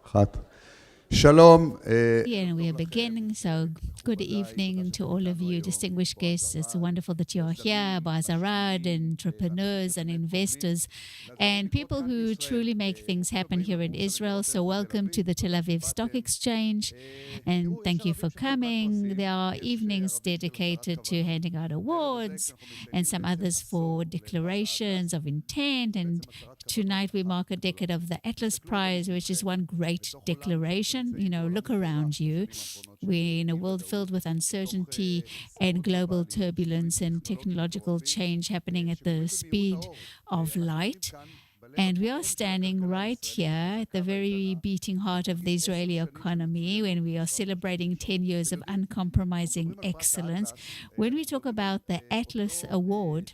אחת. Shalom. Yeah, and we are beginning. So, good evening to all of you, distinguished guests. It's wonderful that you are here, Bazarad, entrepreneurs and investors, and people who truly make things happen here in Israel. So, welcome to the Tel Aviv Stock Exchange, and thank you for coming. There are evenings dedicated to handing out awards, and some others for declarations of intent. And tonight we mark a decade of the Atlas Prize, which is one great declaration. Look around you. We're in a world filled with uncertainty and global turbulence and technological change happening at the speed of light. And we are standing right here at the very beating heart of the Israeli economy when we are celebrating 10 years of uncompromising excellence. When we talk about the Atlas Award,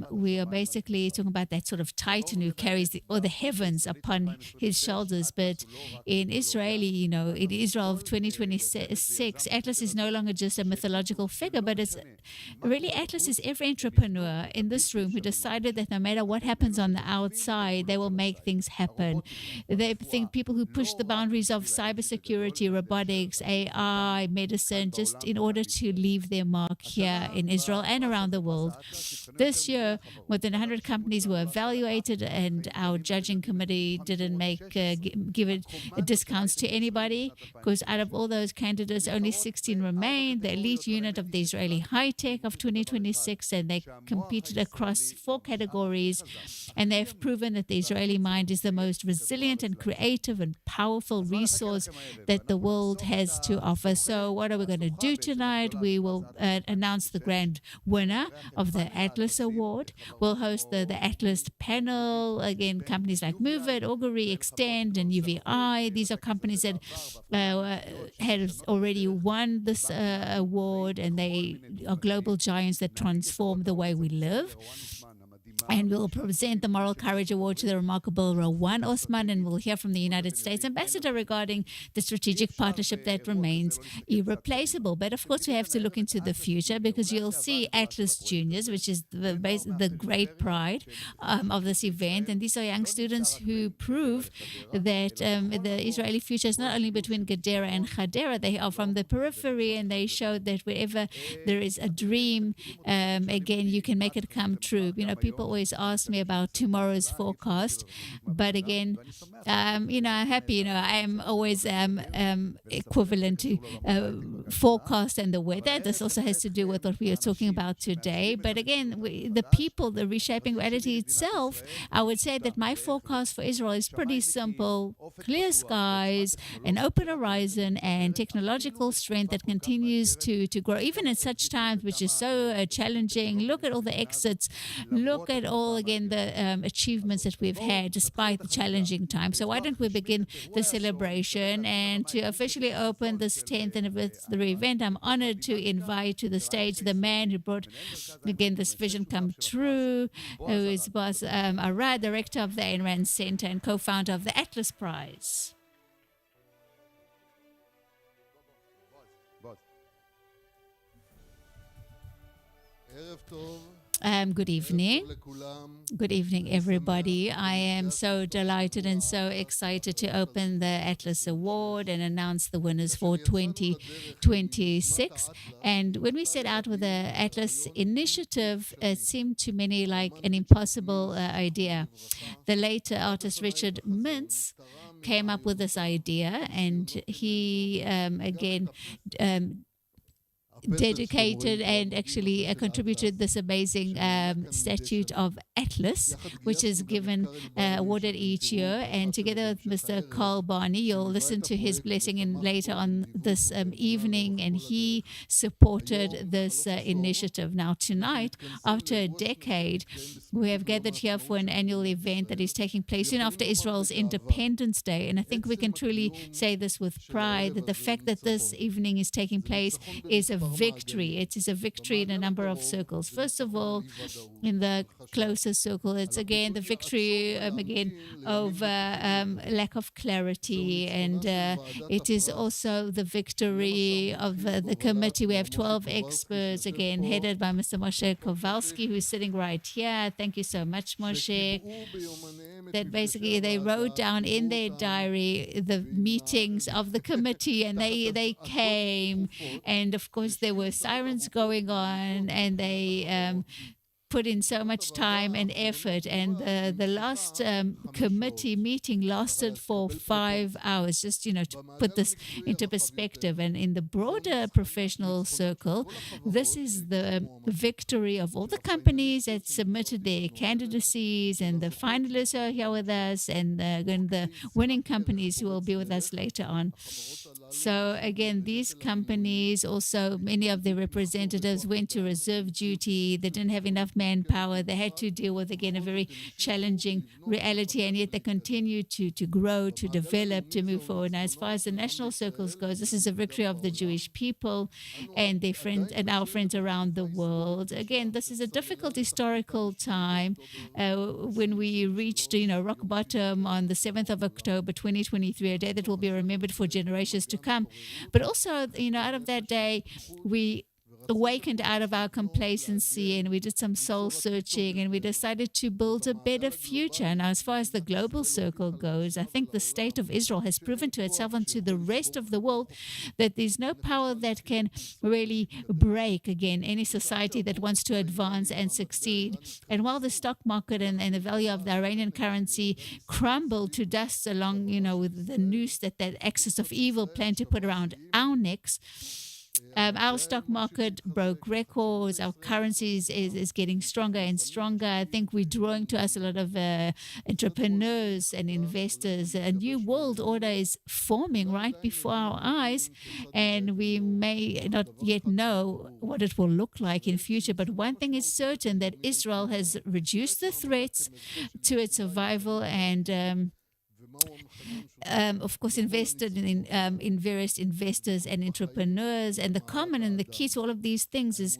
we are basically talking about that sort of titan who carries all the heavens upon his shoulders. But in in Israel of 2026, Atlas is no longer just a mythological figure, but it's really Atlas is every entrepreneur in this room who decided that no matter what happens on the outside, they will make things happen. They think people who push the boundaries of cybersecurity, robotics, AI, medicine, just in order to leave their mark here in Israel and around the world. This year, more than 100 companies were evaluated, and our judging committee didn't give it discounts to anybody, because out of all those candidates, only 16 remained, the elite unit of the Israeli high tech of 2026, and they competed across 4 categories, and they've proven that the Israeli mind is the most resilient and creative and powerful resource that the world has to offer. So what are we going to do tonight? We will announce the grand winner of the Atlas Award. We'll host the Atlas panel. Again, companies like MoveIt, Augury, Extend, and UVI. These are companies that have already won this award, and they are global giants that transform the way we live. And we'll present the Moral Courage Award to the remarkable Rowan Osman, and we'll hear from the United States Ambassador regarding the strategic partnership that remains irreplaceable. But of course, we have to look into the future, because you'll see Atlas Juniors, which is the great pride of this event. And these are young students who prove that the Israeli future is not only between Gadara and Hadera. They are from the periphery, and they show that wherever there is a dream, again, you can make it come true. People always ask me about tomorrow's forecast, but again, I'm happy. I am always equivalent to forecast and the weather. This also has to do with what we are talking about today. But again, the people, the reshaping reality itself, I would say that my forecast for Israel is pretty simple: clear skies, an open horizon, and technological strength that continues to grow, even at such times, which is so challenging. Look at all the exits. Look at all, again, the achievements that we've had despite the challenging time. So why don't we begin the celebration? And to officially open this 10th anniversary event, I'm honored to invite to the stage the man who brought, again, this vision come true, who is Boaz Arad, director of the Ayn Rand Center and co-founder of the Atlas Prize. Good evening. Good evening, everybody. I am so delighted and so excited to open the Atlas Award and announce the winners for 2026. And when we set out with the Atlas initiative, it seemed to many like an impossible idea. The late artist Richard Mintz came up with this idea, and he, again, dedicated and actually contributed this amazing statute of Atlas, which is awarded each year. And together with Mr. Carl Barney, you'll listen to his blessing later on this evening, and he supported this initiative. Now tonight, after a decade, we have gathered here for an annual event that is taking place soon after Israel's Independence Day. And I think we can truly say this with pride, that the fact that this evening is taking place is a victory. It is a victory in a number of circles. First of all, in the closer circle, it's again the victory again of lack of clarity, and it is also the victory of the committee. We have 12 experts, again headed by Mr. Moshe Kowalski, who's sitting right here. Thank you so much, Moshe. That basically they wrote down in their diary the meetings of the committee, and they came, and of course there were sirens going on, and they put in so much time and effort, and the last committee meeting lasted for 5 hours, just to put this into perspective. And in the broader professional circle, this is the victory of all the companies that submitted their candidacies, and the finalists who are here with us, and the winning companies who will be with us later on. So again, these companies also, many of their representatives went to reserve duty. They didn't have enough manpower. They had to deal with, again, a very challenging reality, and yet they continue to grow, to develop, to move forward. Now, as far as the national circles goes, this is a victory of the Jewish people and their friends and our friends around the world. Again, this is a difficult historical time when we reached, rock bottom on the 7th of October, 2023, a day that will be remembered for generations to come. But also, out of that day, we awakened out of our complacency, and we did some soul searching, and we decided to build a better future. Now, as far as the global circle goes, I think the state of Israel has proven to itself and to the rest of the world that there's no power that can really break, again, any society that wants to advance and succeed. And while the stock market and the value of the Iranian currency crumbled to dust along, with the noose that axis of evil planned to put around our necks, our stock market broke records. Our currency is getting stronger and stronger. I think we're drawing to us a lot of entrepreneurs and investors. A new world order is forming right before our eyes, and we may not yet know what it will look like in future. But one thing is certain, that Israel has reduced the threats to its survival, and of course, invested in various investors and entrepreneurs. And the common and the key to all of these things is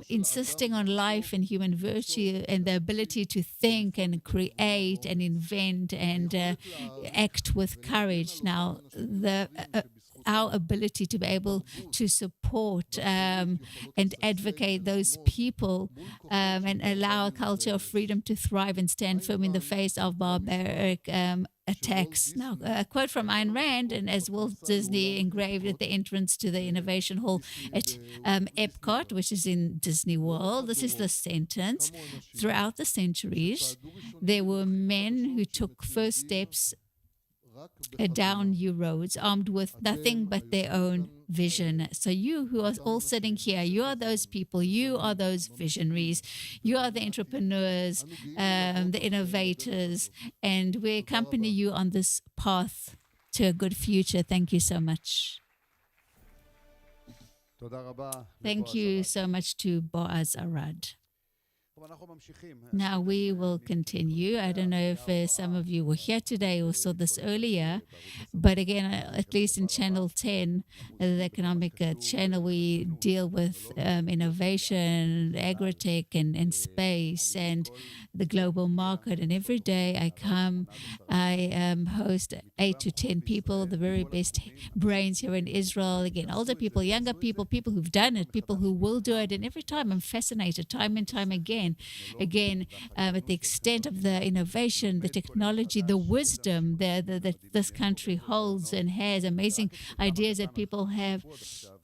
insisting on life and human virtue, and the ability to think and create and invent and act with courage. Now, our ability to be able to support and advocate those people and allow a culture of freedom to thrive and stand firm in the face of barbaric attacks. Now, a quote from Ayn Rand, and as Walt Disney engraved at the entrance to the Innovation Hall at Epcot, which is in Disney World. This is the sentence: throughout the centuries, there were men who took first steps down new roads, armed with nothing but their own vision. So you who are all sitting here, you are those people, you are those visionaries, you are the entrepreneurs, the innovators, and we accompany you on this path to a good future. Thank you so much. Thank you so much to Boaz Arad. Now we will continue. I don't know if some of you were here today or saw this earlier, but again, at least in Channel 10, the economic channel, we deal with innovation, agri-tech, and space, and the global market. And every day I come, I host 8 to 10 people, the very best brains here in Israel. Again, older people, younger people, people who've done it, people who will do it. And every time I'm fascinated, time and time again, at the extent of the innovation, the technology, the wisdom that this country holds and has, amazing ideas that people have.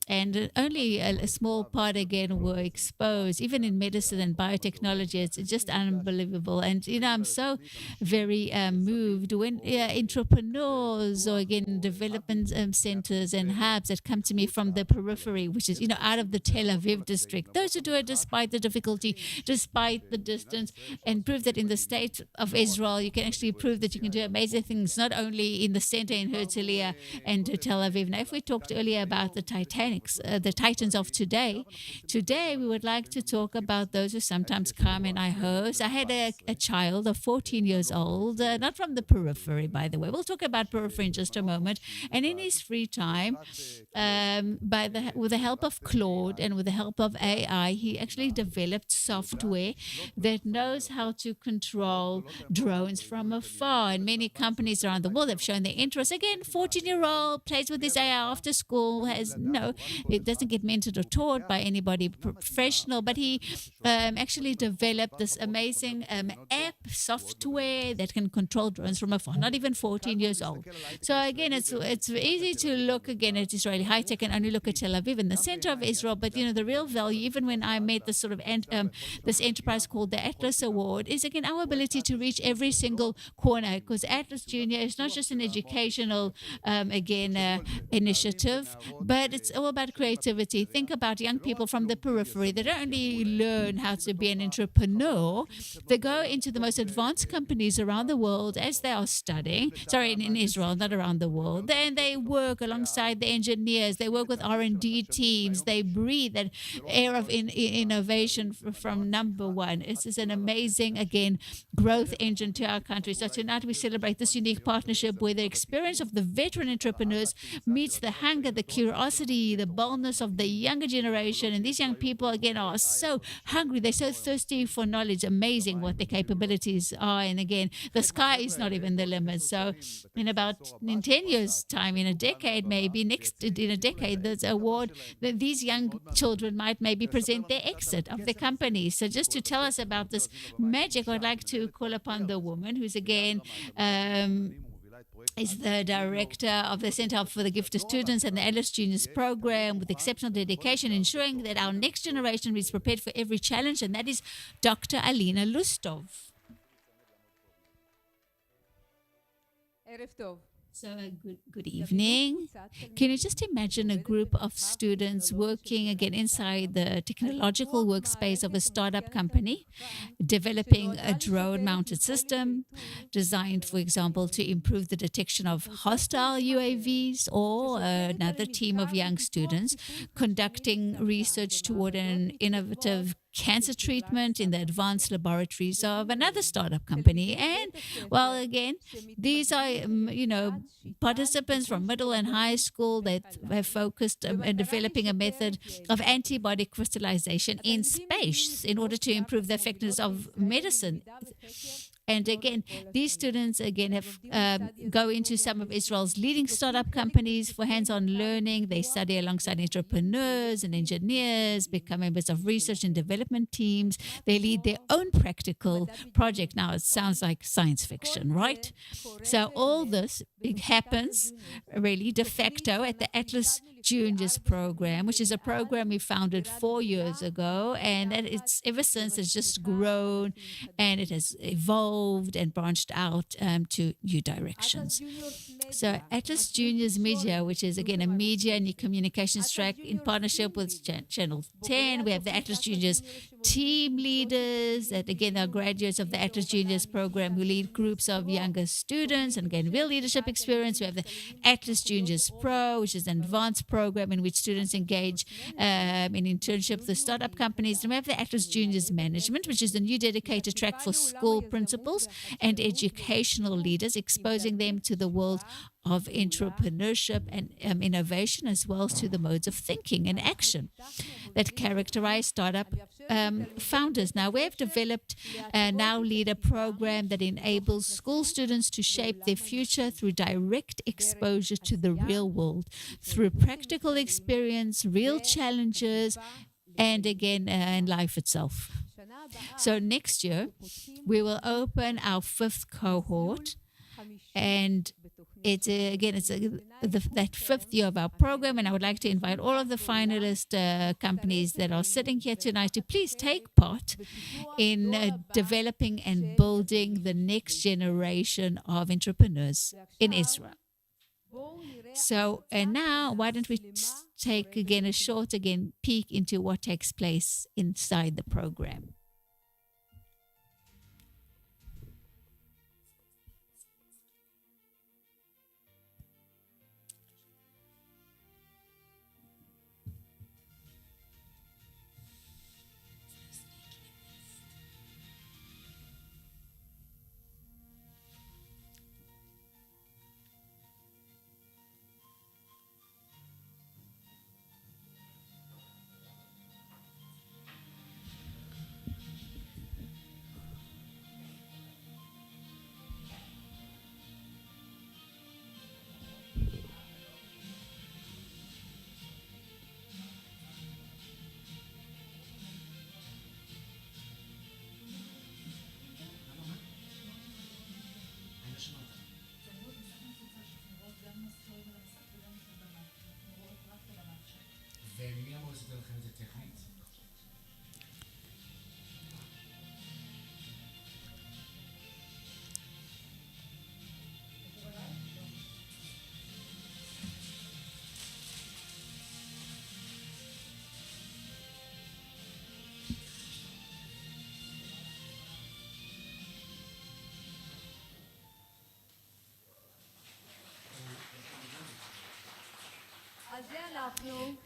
And only a small part, again, were exposed, even in medicine and biotechnology. It's just unbelievable. And, I'm so very moved when entrepreneurs or, again, development centers and hubs that come to me from the periphery, which is, out of the Tel Aviv district, those who do it despite the difficulty, despite the distance, and prove that in the state of Israel, you can actually prove that you can do amazing things, not only in the center in Herzliya and Tel Aviv. Now, if we talked earlier about the Titanic, the titans of today. Today, we would like to talk about those who sometimes come and I host. I had a child of 14 years old, not from the periphery, by the way. We'll talk about periphery in just a moment. And in his free time, with the help of Claude and with the help of AI, he actually developed software that knows how to control drones from afar. And many companies around the world have shown their interest. Again, 14-year-old plays with his AI after school, it doesn't get mentored or taught by anybody professional, but he actually developed this amazing app software that can control drones from afar, not even 14 years old. So again, it's easy to look again at Israeli high tech and only look at Tel Aviv in the center of Israel, but the real value, even when I made this sort of this enterprise called the Atlas Award, is again our ability to reach every single corner, because Atlas Junior is not just an educational initiative, but it's all about creativity. Think about young people from the periphery. They don't only learn how to be an entrepreneur, they go into the most advanced companies around the world as they are studying. Sorry, in Israel, not around the world. Then they work alongside the engineers. They work with R&D teams. They breathe that air of innovation from number one. This is an amazing, again, growth engine to our country. So tonight we celebrate this unique partnership where the experience of the veteran entrepreneurs meets the hunger, the curiosity, the boldness of the younger generation. And these young people, again, are so hungry. They're so thirsty for knowledge. Amazing what their capabilities are. And again, the sky is not even the limit. So in 10 years' time, in a decade, maybe in a decade, there's an award that these young children might maybe present their exit of the company. So just to tell us about this magic, I'd like to call upon the woman who's again is the director of the Center for the Gifted Students and the Atlas Juniors program with exceptional dedication, ensuring that our next generation is prepared for every challenge, and that is Dr. Alina Lustov. So good evening. Can you just imagine a group of students working again inside the technological workspace of a startup company, developing a drone-mounted system designed, for example, to improve the detection of hostile UAVs, or another team of young students conducting research toward an innovative cancer treatment in the advanced laboratories of another startup company. And well, again, these are participants from middle and high school that have focused on developing a method of antibody crystallization in space in order to improve the effectiveness of medicine. And again, these students again have go into some of Israel's leading startup companies for hands-on learning. They study alongside entrepreneurs and engineers, become members of research and development teams. They lead their own practical project. Now, it sounds like science fiction, right? So all this, it happens really de facto at the Atlas Juniors program, which is a program we founded 4 years ago, and that ever since it's just grown and it has evolved and branched out to new directions. So Atlas Juniors Media, which is again a media and communications track in partnership with Channel 10, we have the Atlas Juniors team leaders that again are graduates of the Atlas Juniors program who lead groups of younger students and gain real leadership experience. We have the Atlas Juniors Pro, which is an advanced program in which students engage in internships with startup companies. And we have the Atlas Juniors Management, which is the new dedicated track for school principals and educational leaders, exposing them to the world of entrepreneurship and innovation, as well as to the modes of thinking and action that characterize startup founders. Now, we have developed Now Lead, a program that enables school students to shape their future through direct exposure to the real world, through practical experience, real challenges, and again, in life itself. So next year, we will open our 5th cohort, and it's that 5th year of our program, and I would like to invite all of the finalist companies that are sitting here tonight to please take part in developing and building the next generation of entrepreneurs in Israel. So, and now, why don't we take again a short peek into what takes place inside the program.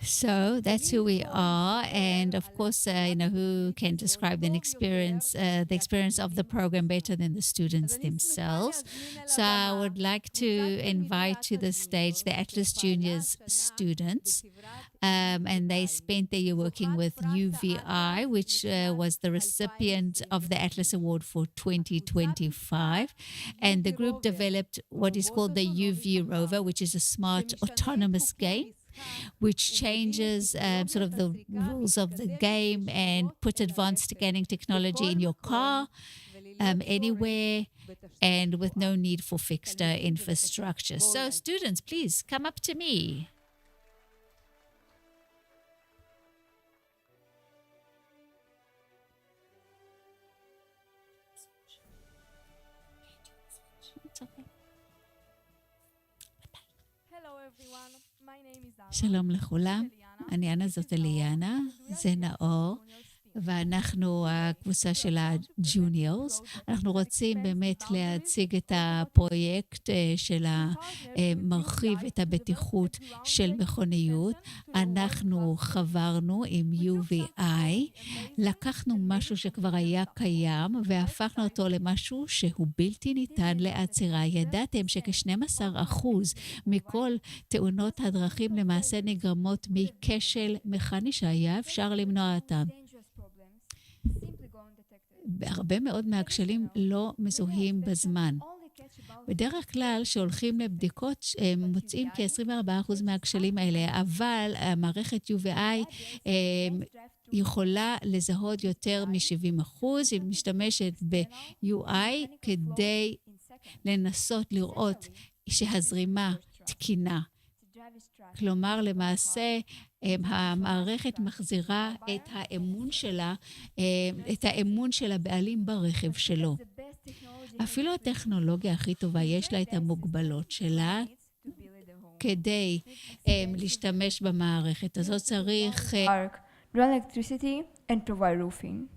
So that's who we are, and of course, who can describe the experience of the program better than the students themselves. So I would like to invite to the stage the Atlas Juniors students, and they spent their year working with UVI, which was the recipient of the Atlas Award for 2025, and the group developed what is called the UV Rover, which is a smart autonomous game which changes sort of the rules of the game and put advanced scanning technology in your car, anywhere, and with no need for fixed infrastructure. So students, please come up to me. It's okay. Hello everyone, my name is Anna. שלום לכולם, אני אנה, זאת אליאנה, זה נאור, ואנחנו הקבוצה של הג'וניורס. אנחנו רוצים באמת להציג את הפרויקט של מרחיב את הבטיחות של מכוניות. אנחנו חברנו עם UVI, לקחנו משהו שכבר היה קיים והפכנו אותו למשהו שהוא בלתי ניתן לעצירה. ידעתם שכ-12% מכל תאונות הדרכים למעשה נגרמות מכשל מכני שהיה אפשר למנוע אותם. הרבה מאוד מהכשלים לא מזוהים בזמן. בדרך כלל שהולכים לבדיקות הם מוצאים כ-24% מהכשלים האלה, אבל המערכת UVI יכולה לזהות יותר מ-70%. היא משתמשת ב-UI כדי לנסות לראות שהזרימה תקינה. כלומר, למעשה, המערכת מחזירה את האמון של הבעלים ברכב שלו. אפילו הטכנולוגיה הכי טובה, יש לה את המוגבלות שלה, כדי להשתמש במערכת הזאת צריך... run electricity and provide roofing.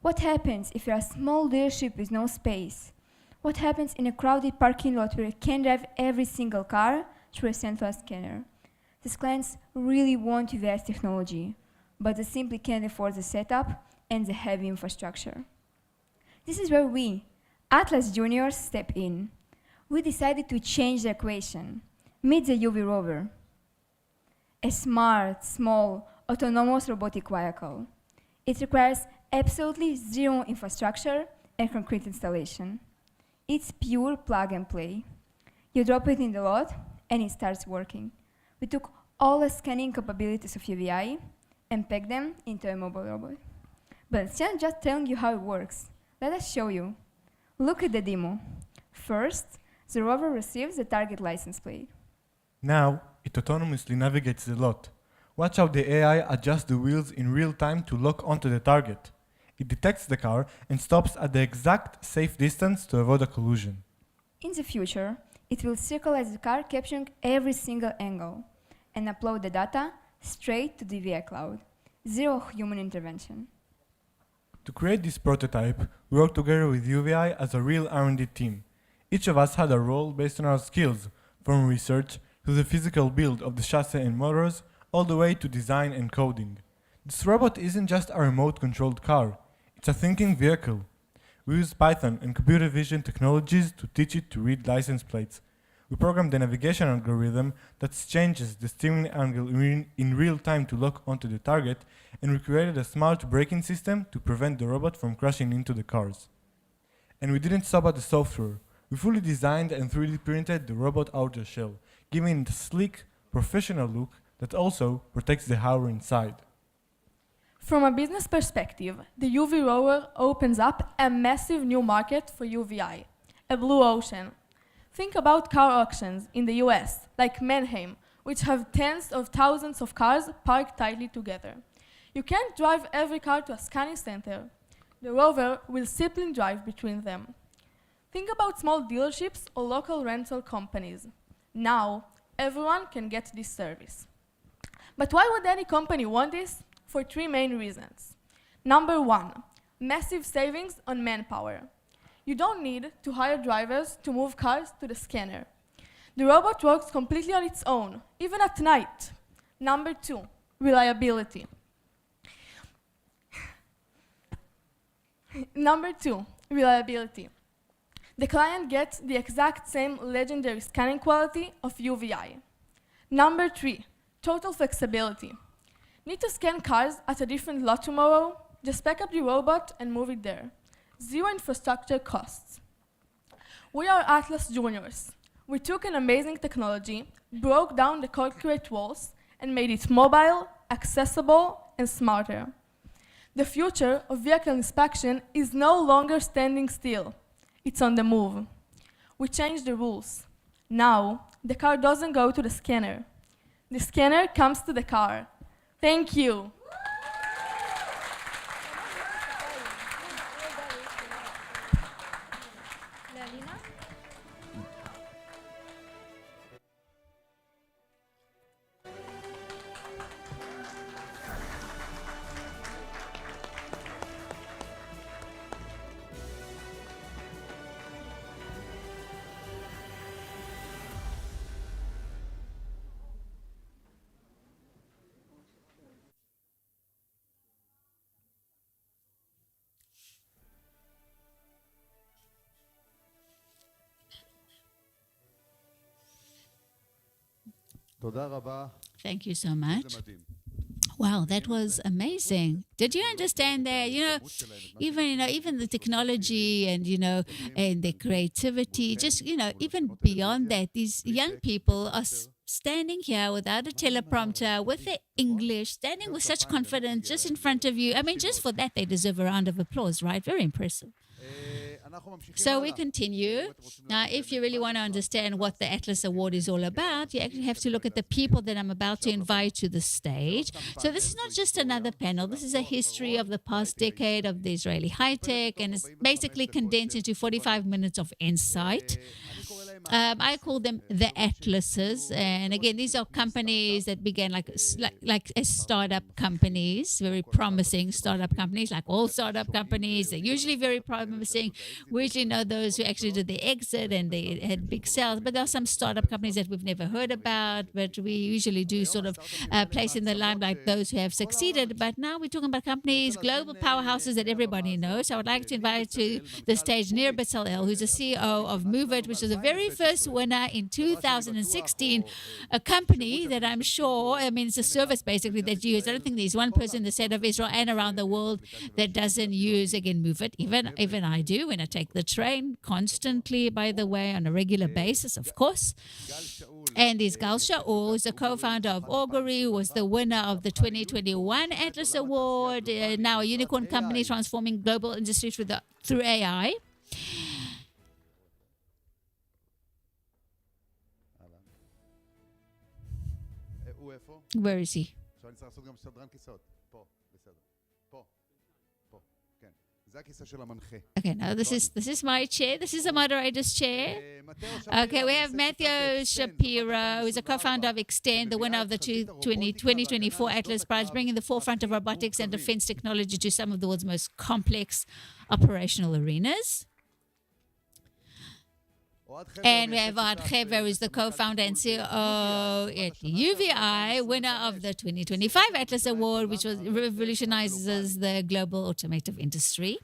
What happens if you're a small dealership with no space? What happens in a crowded parking lot where you can't drive every single car through a central scanner? These clients really want UVI's technology, but they simply can't afford the setup and the heavy infrastructure. This is where we, Atlas Juniors, step in. We decided to change the equation. Meet the UV Rover, a smart, small, autonomous robotic vehicle. It requires absolutely zero infrastructure and concrete installation. It's pure plug and play. You drop it in the lot and it starts working. We took all the scanning capabilities of UVI and packed them into a mobile robot. But instead of just telling you how it works, let us show you. Look at the demo. First, the rover receives the target license plate. Now, it autonomously navigates the lot. Watch how the AI adjusts the wheels in real time to lock onto the target. It detects the car and stops at the exact safe distance to avoid a collision. In the future, it will circulate the car, capturing every single angle, and upload the data straight to the VI cloud. Zero human intervention. To create this prototype, we worked together with UVI as a real R&D team. Each of us had a role based on our skills, from research to the physical build of the chassis and motors, all the way to design and coding. This robot isn't just a remote-controlled car, it's a thinking vehicle. We use Python and computer vision technologies to teach it to read license plates. We programmed the navigation algorithm that changes the steering angle in real time to lock onto the target, and we created a smart braking system to prevent the robot from crashing into the cars. And we didn't stop at the software. We fully designed and 3D printed the robot outer shell, giving it a sleek, professional look that also protects the hardware inside. From a business perspective, the UV Rover opens up a massive new market for UVI, a blue ocean. Think about car auctions in the US, like Manheim, which have tens of thousands of cars parked tightly together. You can't drive every car to a scanning center. The Rover will simply drive between them. Think about small dealerships or local rental companies. Now, everyone can get this service. But why would any company want this? For three main reasons. Number one, massive savings on manpower. You don't need to hire drivers to move cars to the scanner. The robot works completely on its own, even at night. Number 2, reliability. Number 2, reliability. The client gets the exact same legendary scanning quality of UVI. Number 3, total flexibility. Need to scan cars at a different lot tomorrow? Just pack up the robot and move it there. Zero infrastructure costs. We are Atlas Juniors. We took an amazing technology, broke down the concrete walls, and made it mobile, accessible, and smarter. The future of vehicle inspection is no longer standing still. It's on the move. We changed the rules. Now, the car doesn't go to the scanner. The scanner comes to the car. Thank you. תודה רבה. Thank you so much. זה מדהים. Wow, that was amazing. Did you understand that? Even the technology and, and the creativity, just, even beyond that, these young people are standing here without a teleprompter, with their English, standing with such confidence just in front of you. I mean, just for that, they deserve a round of applause, right? Very impressive. So we continue. Now, if you really want to understand what the Atlas Award is all about, you actually have to look at the people that I'm about to invite to the stage. So this is not just another panel. This is a history of the past decade of the Israeli high-tech, and it's basically condensed into 45 minutes of insight. I call them the Atlases. And again, these are companies that began like as startup companies, very promising startup companies, like all startup companies. They're usually very promising. We usually know those who actually did the exit and they had big sales. But there are some startup companies that we've never heard about, but we usually do sort of place in the limelight those who have succeeded. But now we're talking about companies, global powerhouses that everybody knows. So I would like to invite to the stage Nir Bezalel, who's the CEO of Move It, which is the very first winner in 2016, a company that I'm sure, it's a service basically that you use. I don't think there's one person in the state of Israel and around the world that doesn't use, again, Move It. Even I do when I take the train constantly, by the way, on a regular basis, of course. And there's Gal Shaul, who's the co-founder of Augury, who was the winner of the 2021 Atlas Award, now a unicorn company transforming global industries through AI. Where is he? עכשיו אני צריך לעשות גם סדרן כיסאות. פה, בסדר. פה, כן. זה הכיסא של המנחה. Okay, now this is my chair. This is the moderator's chair. Okay, we have Matthew Shapiro, who is a co-founder of Extend, the winner of the 2024 Atlas Prize, bringing the forefront of robotics and defense technology to some of the world's most complex operational arenas. And we have Ohad Hever, who is the co-founder and CEO at UVI, winner of the 2025 Atlas Award, which revolutionizes the global automotive industry.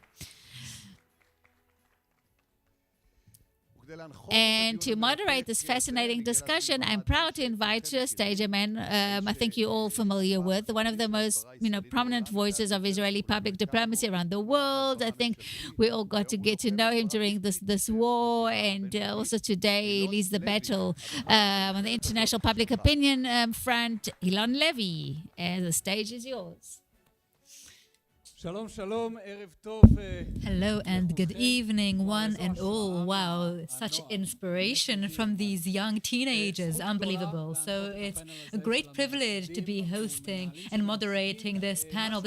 And to moderate this fascinating discussion, I'm proud to invite to the stage a man I think you're all familiar with, one of the most prominent voices of Israeli public diplomacy around the world. I think we all got to get to know him during this war, and also today he leads the battle on the international public opinion front. Ilan Levy, the stage is yours. Hello and good evening, one and all. Wow, such inspiration from these young teenagers. Unbelievable. So it's a great privilege to be hosting and moderating this panel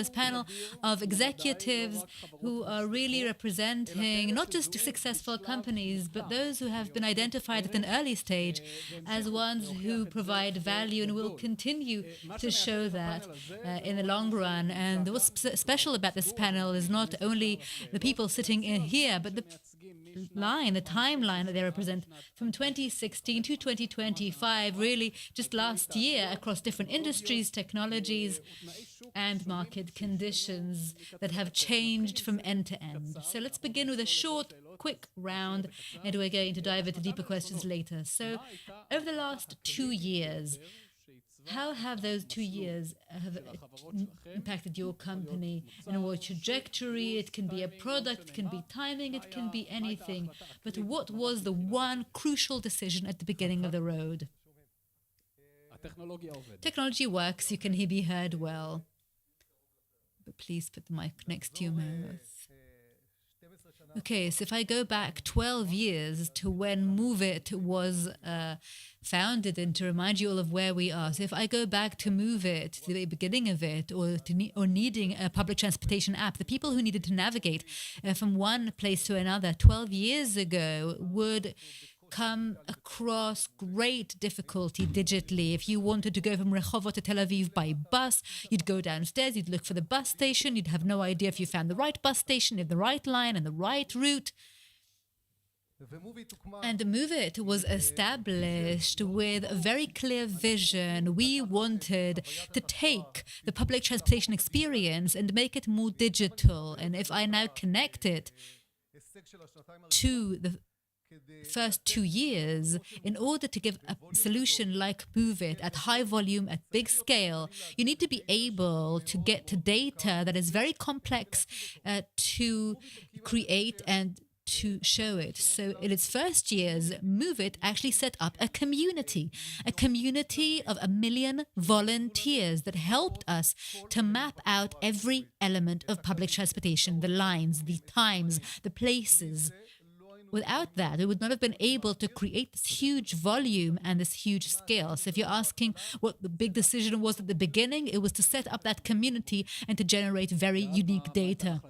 of executives who are really representing not just successful companies, but those who have been identified at an early stage as ones who provide value and will continue to show that in the long run. And what's special about this panel is not only the people sitting in here, but the line, the timeline that they represent from 2016 to 2025, really just last year, across different industries, technologies, and market conditions that have changed from end to end. So let's begin with a short, quick round, and we're going to dive into deeper questions later. So over the last 2 years, how have those 2 years have impacted your company and what trajectory? It can be a product, it can be timing, it can be anything. But what was the one crucial decision at the beginning of the road? Technology works, you can be heard well. But please put the mic next to your mouth. Okay, so if I go back 12 years to when Move It was founded, and to remind you all of where we are. So if I go back to Move It, to the beginning of it, or needing a public transportation app, the people who needed to navigate from one place to another 12 years ago would come across great difficulty digitally. If you wanted to go from Rehovot to Tel Aviv by bus, you'd go downstairs, you'd look for the bus station, you'd have no idea if you found the right bus station, if the right line and the right route. And Move It was established with a very clear vision. We wanted to take the public transportation experience and make it more digital. And if I now connect it to the first 2 years, in order to give a solution like Move It at high volume, at big scale, you need to be able to get to data that is very complex to create and to show it. So in its first years, Move It actually set up a community of 1 million volunteers that helped us to map out every element of public transportation, the lines, the times, the places. Without that, we would not have been able to create this huge volume and this huge scale. So if you're asking what the big decision was at the beginning, it was to set up that community and to generate very unique data.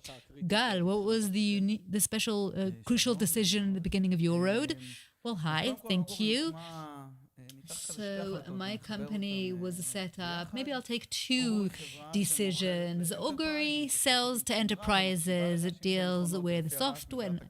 Gal, what was the special, crucial decision at the beginning of your road? Well, hi, thank you. So my company was set up. Maybe I'll take 2 decisions. Augury sells to enterprises. It deals with software and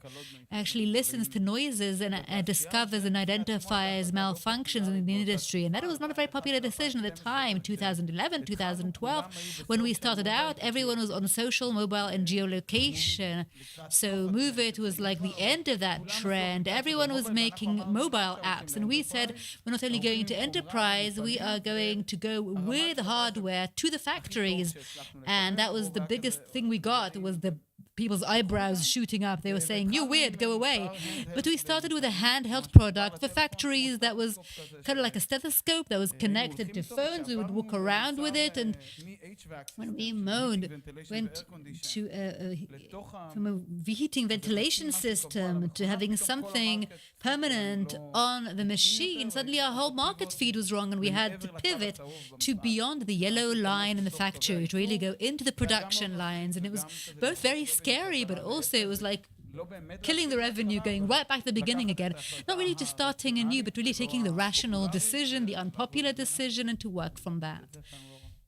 actually listens to noises and discovers and identifies malfunctions in the industry. And that was not a very popular decision at the time, 2011, 2012. When we started out, everyone was on social, mobile, and geolocation. So Move It was like the end of that trend. Everyone was making mobile apps. And we said, we're not only going to enterprise, we are going to go with hardware to the factories. And that was the biggest thing we got, was the people's eyebrows shooting up. They were saying, "You're weird, go away." But we started with a handheld product for factories that was kind of like a stethoscope that was connected to phones. We would walk around with it. And when we went to from a heating ventilation system to having something permanent on the machine, suddenly our whole market feed was wrong, and we had to pivot to beyond the yellow line in the factory to really go into the production lines. And it was both very scary, but also it was like killing the revenue, going right back to the beginning again. Not really just starting anew, but really taking the rational decision, the unpopular decision, and to work from that.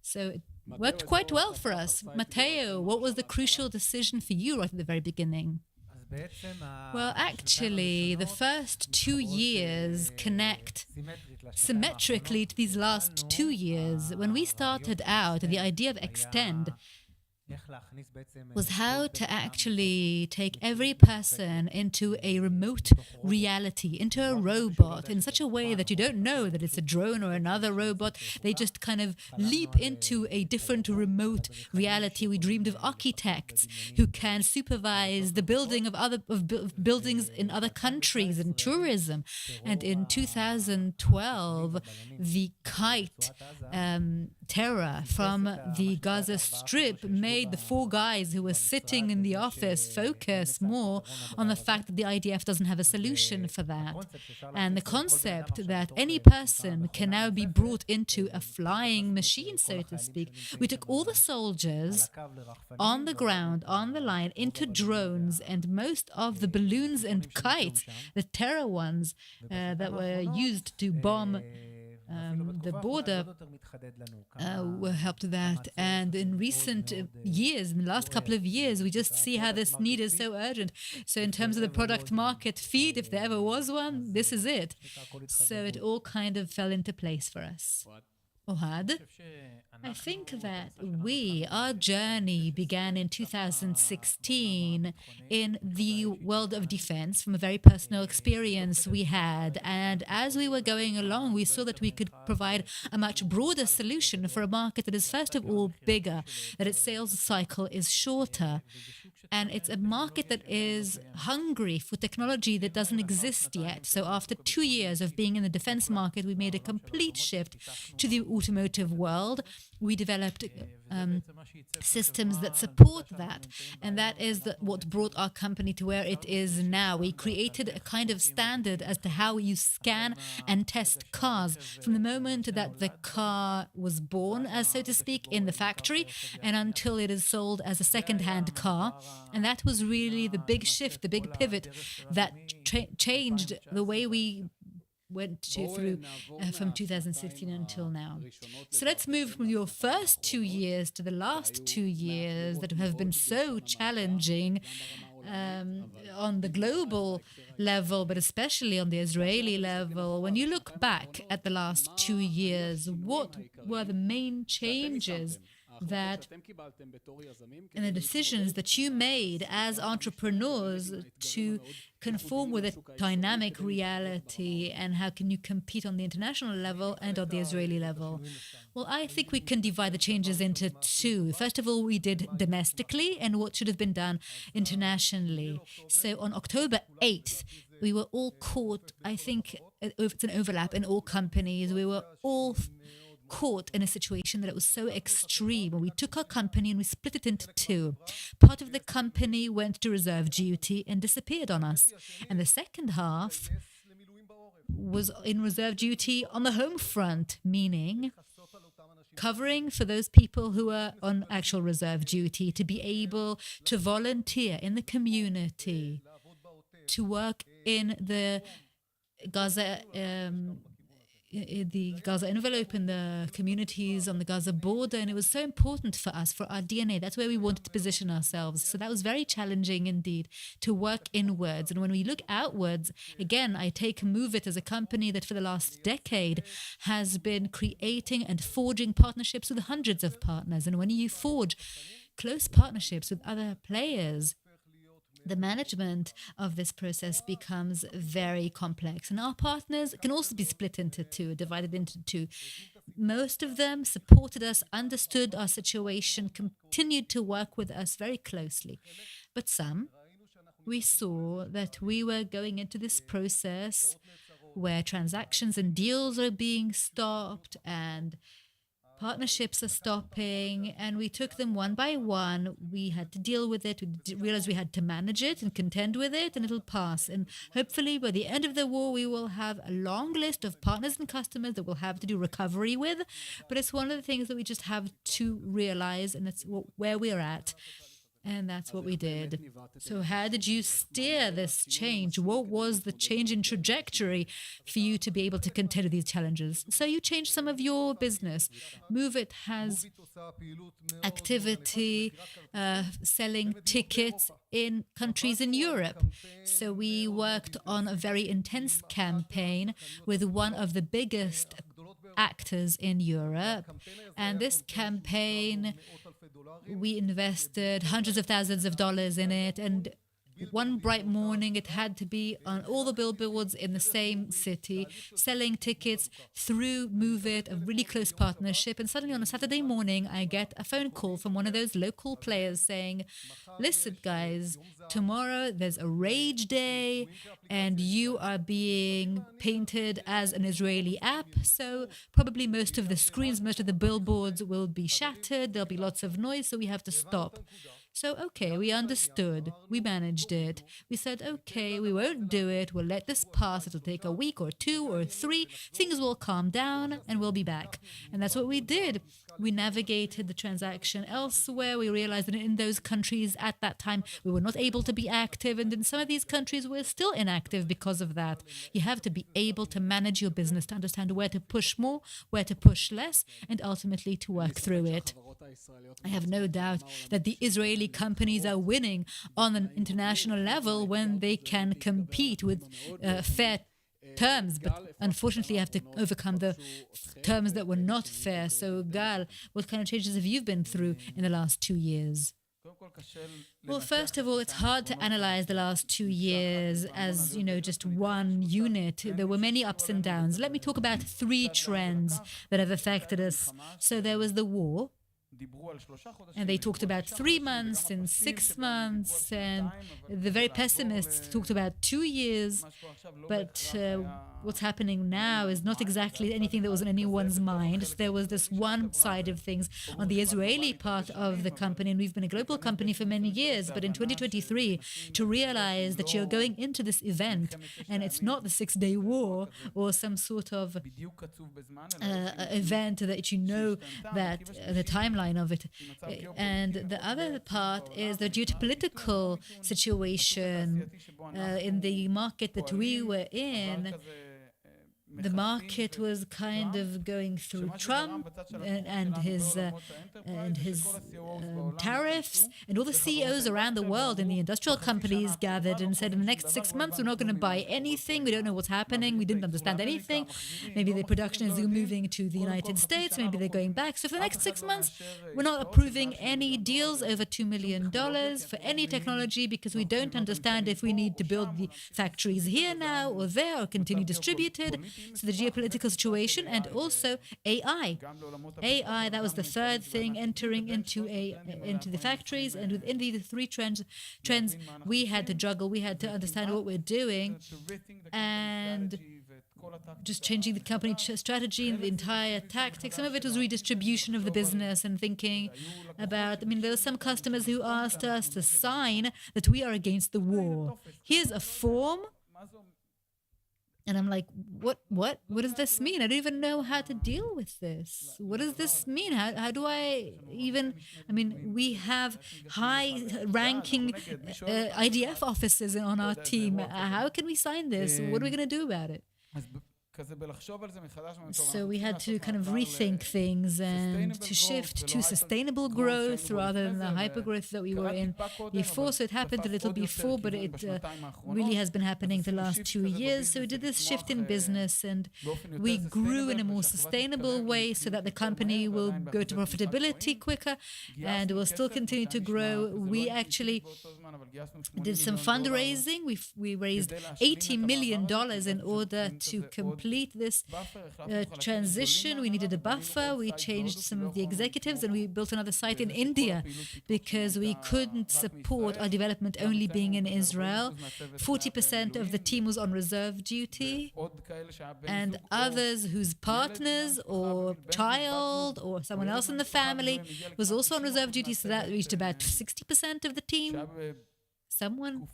So it worked quite well for us. Matteo, what was the crucial decision for you right at the very beginning? Well, actually, the first 2 years connect symmetrically to these last 2 years. When we started out, the idea of Extend was how to actually take every person into a remote reality, into a robot, in such a way that you don't know that it's a drone or another robot. They just kind of leap into a different remote reality. We dreamed of architects who can supervise the building of buildings in other countries and tourism. And in 2012, the kite terror from the Gaza Strip made the 4 guys who were sitting in the office focus more on the fact that the IDF doesn't have a solution for that. And the concept that any person can now be brought into a flying machine, so to speak. We took all the soldiers on the ground, on the line, into drones, and most of the balloons and kites, the terror ones that were used to bomb the border helped that. And in recent years, in the last couple of years, we just see how this need is so urgent. So in terms of the product market feed, if there ever was one, this is it. So it all kind of fell into place for us. Ohad? I think that our journey began in 2016 in the world of defense from a very personal experience we had. And as we were going along, we saw that we could provide a much broader solution for a market that is, first of all, bigger, that its sales cycle is shorter. And it's a market that is hungry for technology that doesn't exist yet. So after 2 years of being in the defense market, we made a complete shift to the automotive world. We developed systems that support that. And that is what brought our company to where it is now. We created a kind of standard as to how you scan and test cars from the moment that the car was born, as so to speak, in the factory, and until it is sold as a second-hand car. And that was really the big shift, the big pivot that changed the way we went through from 2016 until now. So let's move from your first 2 years to the last 2 years that have been so challenging on the global level, but especially on the Israeli level. When you look back at the last 2 years, what were the main changes that and the decisions that you made as entrepreneurs to conform with a dynamic reality, and how can you compete on the international level and on the Israeli level? Well, I think we can divide the changes into two. First of all, we did domestically and what should have been done internationally. So on October 8th, we were all caught, I think it's an overlap in all companies, we were all caught in a situation that it was so extreme. We took our company and we split it into two. Part of the company went to reserve duty and disappeared on us. And the second half was in reserve duty on the home front, meaning covering for those people who are on actual reserve duty, to be able to volunteer in the community, to work in the Gaza envelope, in the communities on the Gaza border. And it was so important for us, for our DNA. That's where we wanted to position ourselves. So that was very challenging indeed, to work inwards. And when we look outwards, again, I take MoveIt as a company that for the last decade has been creating and forging partnerships with hundreds of partners. And when you forge close partnerships with other players, the management of this process becomes very complex. And our partners can also be split into two, divided into two. Most of them supported us, understood our situation, continued to work with us very closely. But some, we saw that we were going into this process where transactions and deals are being stopped and partnerships are stopping, and we took them one by one. We had to deal with it. We realized we had to manage it and contend with it, and it'll pass. And hopefully by the end of the war, we will have a long list of partners and customers that we'll have to do recovery with. But it's one of the things that we just have to realize, and that's where we're at. And that's what we did. So how did you steer this change? What was the change in trajectory for you to be able to contend with these challenges? So you changed some of your business. MoveIt has activity selling tickets in countries in Europe. So we worked on a very intense campaign with one of the biggest actors in Europe. And this campaign, we invested hundreds of thousands of dollars in it, and one bright morning it had to be on all the billboards in the same city, selling tickets through MoveIt, a really close partnership. And suddenly on a Saturday morning, I get a phone call from one of those local players saying, listen guys, tomorrow there's a rage day and you are being painted as an Israeli app. So probably most of the screens, most of the billboards will be shattered. There'll be lots of noise, so we have to stop. So, okay, we understood. We managed it. We said, okay, we won't do it. We'll let this pass. It'll take a week or 2 or 3. Things will calm down and we'll be back. And that's what we did. We navigated the transaction elsewhere. We realized that in those countries at that time, we were not able to be active. And in some of these countries, we're still inactive because of that. You have to be able to manage your business, to understand where to push more, where to push less, and ultimately to work through it. I have no doubt that the Israeli companies are winning on an international level when they can compete with fair terms, but unfortunately have to overcome the terms that were not fair. So, Gal, what kind of changes have you been through in the last 2 years? Well, first of all, it's hard to analyze the last 2 years as, just one unit. There were many ups and downs. Let me talk about 3 trends that have affected us. So there was the war, and they talked about 3 months and 6 months, and the very pessimists talked about 2 years. But what's happening now is not exactly anything that was in anyone's mind. There was this one side of things on the Israeli part of the company, and we've been a global company for many years, but in 2023, to realize that you're going into this event, and it's not the 6-day war or some sort of event that that the timeline of it. And the other part is the geopolitical situation in the market that we were in. The market was kind of going through Trump and his tariffs, and all the CEOs around the world in the industrial companies gathered and said, in the next 6 months, we're not going to buy anything. We don't know what's happening. We didn't understand anything. Maybe the production is moving to the United States. Maybe they're going back. So for the next 6 months, we're not approving any deals over $2 million for any technology because we don't understand if we need to build the factories here now or there or continue distributed. So the geopolitical situation, and also AI. AI, that was the third thing, entering into the factories, and within the 3 trends, we had to juggle, we had to understand what we're doing, and just changing the company strategy and the entire tactics. Some of it was redistribution of the business and thinking about, there were some customers who asked us to sign that we are against the war. Here's a form. And I'm like, what does this mean? I don't even know how to deal with this. What does this mean? How do I even, we have high-ranking IDF officers on our team. How can we sign this? What are we going to do about it? So we had to kind of rethink things and to shift to sustainable growth rather than the hypergrowth that we were in before. So it happened a little before, but it really has been happening the last 2 years. So we did this shift in business, and we grew in a more sustainable way so that the company will go to profitability quicker and will still continue to grow. We actually did some fundraising. We raised $80 million in order to complete this transition. We needed a buffer. We changed some of the executives, and we built another site in India because we couldn't support our development only being in Israel. 40% of the team was on reserve duty, and others whose partners or child or someone else in the family was also on reserve duty, so that reached about 60% of the team. Someone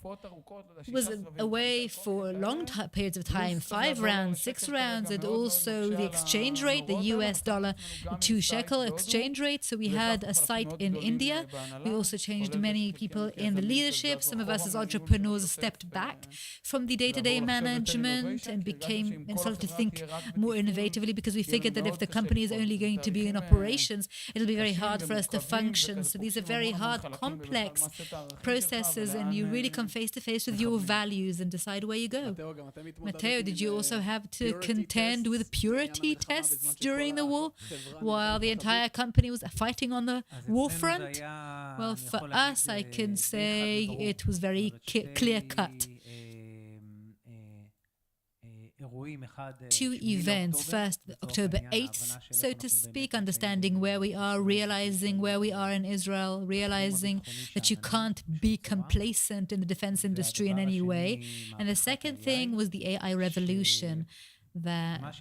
was away for long periods of time, 5 rounds, 6 rounds, and also the exchange rate, the US dollar to shekel exchange rate. So we had a site in India. We also changed many people in the leadership. Some of us as entrepreneurs stepped back from the day-to-day management and started to think more innovatively, because we figured that if the company is only going to be in operations, it'll be very hard for us to function. So these are very hard, complex processes, and you really come face to face with your values and decide where you go. Matteo, did you also have to contend with purity tests during the war while the entire company was fighting on the war front? Well, for us, I can say it was very clear-cut. 2 events. First, October 8th, so to speak, understanding where we are, realizing where we are in Israel, realizing that you can't be complacent in the defense industry in any way. And the second thing was the AI revolution, that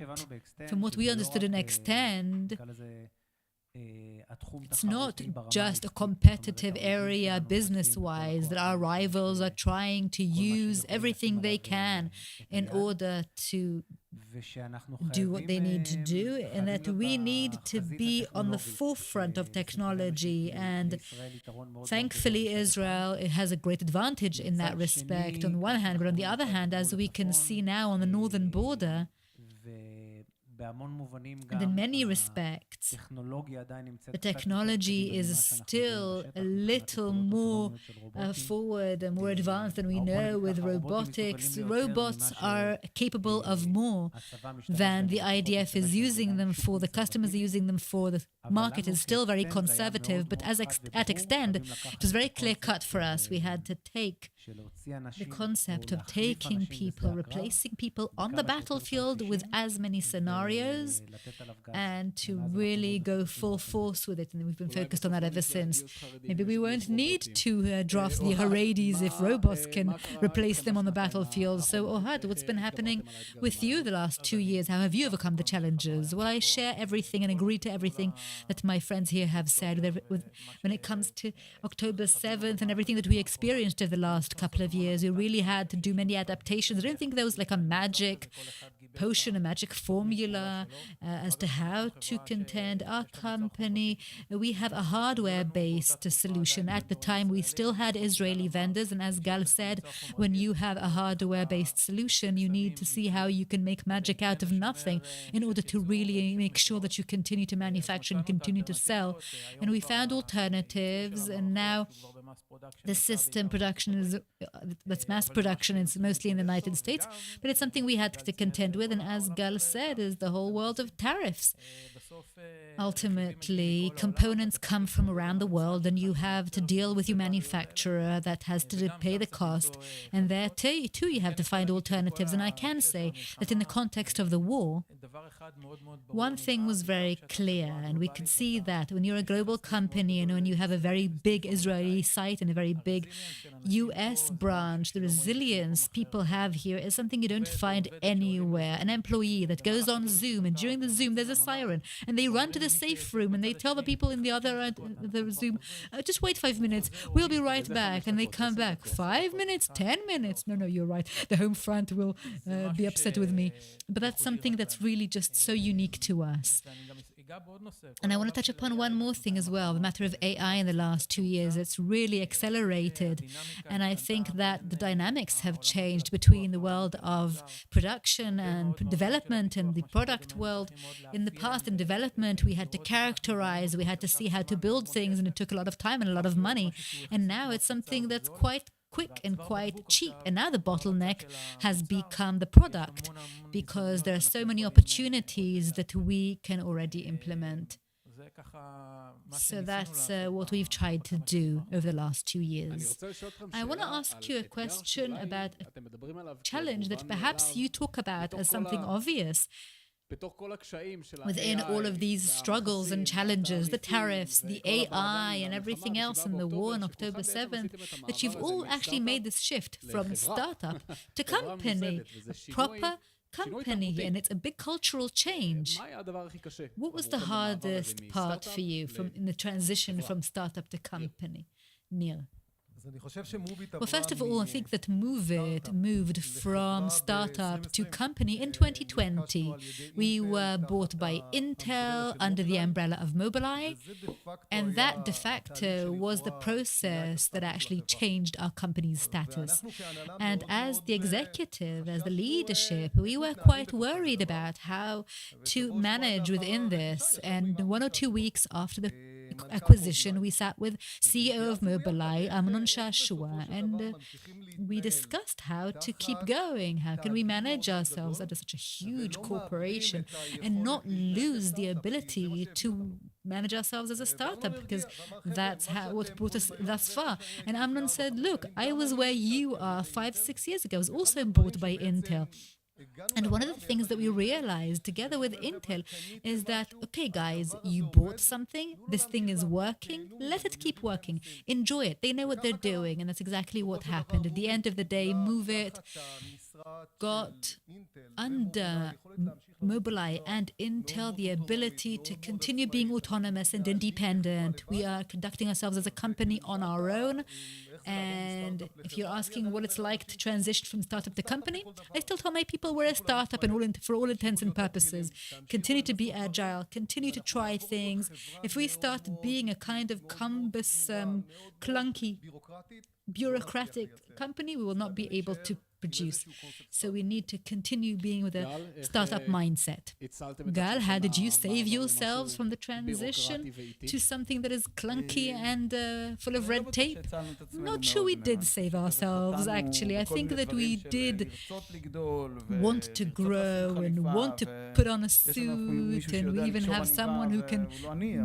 from what we understood in Extend, It's not just a competitive area business-wise that our rivals are trying to use everything they can in order to do what they need to do, and that we need to be on the forefront of technology. And thankfully, Israel, it has a great advantage in that respect on one hand, but on the other hand, as we can see now on the northern border, and in many respects, the technology is still a little more forward and more advanced than we know with robotics. Robots are capable of more than the IDF is using them for, the customers are using them for. The market is still very conservative, but at Extend, it was very clear-cut for us. We had to take the concept of taking people, replacing people on the battlefield with as many scenarios, and to really go full force with it. And we've been focused on that ever since. Maybe we won't need to draft the Haredis if robots can replace them on the battlefield. So, Ohad, what's been happening with you the last 2 years? How have you overcome the challenges? Well, I share everything and agree to everything that my friends here have said when it comes to October 7th and everything that we experienced over the last couple of years. We really had to do many adaptations. I don't think there was like a magic potion, a magic formula as to how to contend. Our company, we have a hardware-based solution. At the time, we still had Israeli vendors, and as Gal said, when you have a hardware-based solution, you need to see how you can make magic out of nothing in order to really make sure that you continue to manufacture and continue to sell. And we found alternatives, and now the system production is, that's mass production, it's mostly in the United States, but it's something we had to contend with. And as Gal said, is the whole world of tariffs. Ultimately, components come from around the world, and you have to deal with your manufacturer that has to pay the cost. And there too, you have to find alternatives. And I can say that in the context of the war, one thing was very clear, and we could see that when you're a global company and when you have a very big Israeli site and a very big US branch, the resilience people have here is something you don't find anywhere. An employee that goes on Zoom, and during the Zoom there's a siren, and they run to the safe room and they tell the people in the other end of the Zoom, just wait 5 minutes, we'll be right back. And they come back 5 minutes, 10 minutes. No, you're right. The home front will be upset with me. But that's something that's really just so unique to us. And I want to touch upon one more thing as well, the matter of AI in the last 2 years. It's really accelerated. And I think that the dynamics have changed between the world of production and development and the product world. In the past, in development, we had to characterize, we had to see how to build things, and it took a lot of time and a lot of money. And now it's something that's quite quick and quite cheap. And now the bottleneck has become the product, because there are so many opportunities that we can already implement. So that's what we've tried to do over the last 2 years. I want to ask you a question about a challenge that perhaps you talk about as something obvious. Within all of these struggles and challenges, the tariffs, the AI, and everything else, and the war on October 7th, that you've all actually made this shift from startup to company, a proper company, and it's a big cultural change. What was the hardest part for you in the transition from startup to company, Nir? Well, first of all, I think that MOVEit moved from startup to company in 2020. We were bought by Intel under the umbrella of Mobileye, and that de facto was the process that actually changed our company's status. And as the executive, as the leadership, we were quite worried about how to manage within this. And 1 or 2 weeks after the acquisition, we sat with CEO of Mobileye, Amnon Shashua, and we discussed how to keep going. How can we manage ourselves under such a huge corporation and not lose the ability to manage ourselves as a startup, because that's what brought us thus far. And Amnon said, look, I was where you are 5-6 years ago. I was also bought by Intel. And one of the things that we realized together with Intel is that, okay, guys, you bought something, this thing is working, let it keep working, enjoy it. They know what they're doing, and that's exactly what happened. At the end of the day, MOVEit got under Mobileye and Intel the ability to continue being autonomous and independent. We are conducting ourselves as a company on our own. And if you're asking what it's like to transition from startup to company, I still tell my people we're a startup and for all intents and purposes. Continue to be agile, continue to try things. If we start being a kind of cumbersome, clunky, bureaucratic company, we will not be able to produce. So we need to continue being with a startup mindset. Gal, how did you save yourselves from the transition to something that is clunky and full of red tape? Not sure we did save ourselves, actually. I think that we did want to grow and want to put on a suit, and we even have someone who can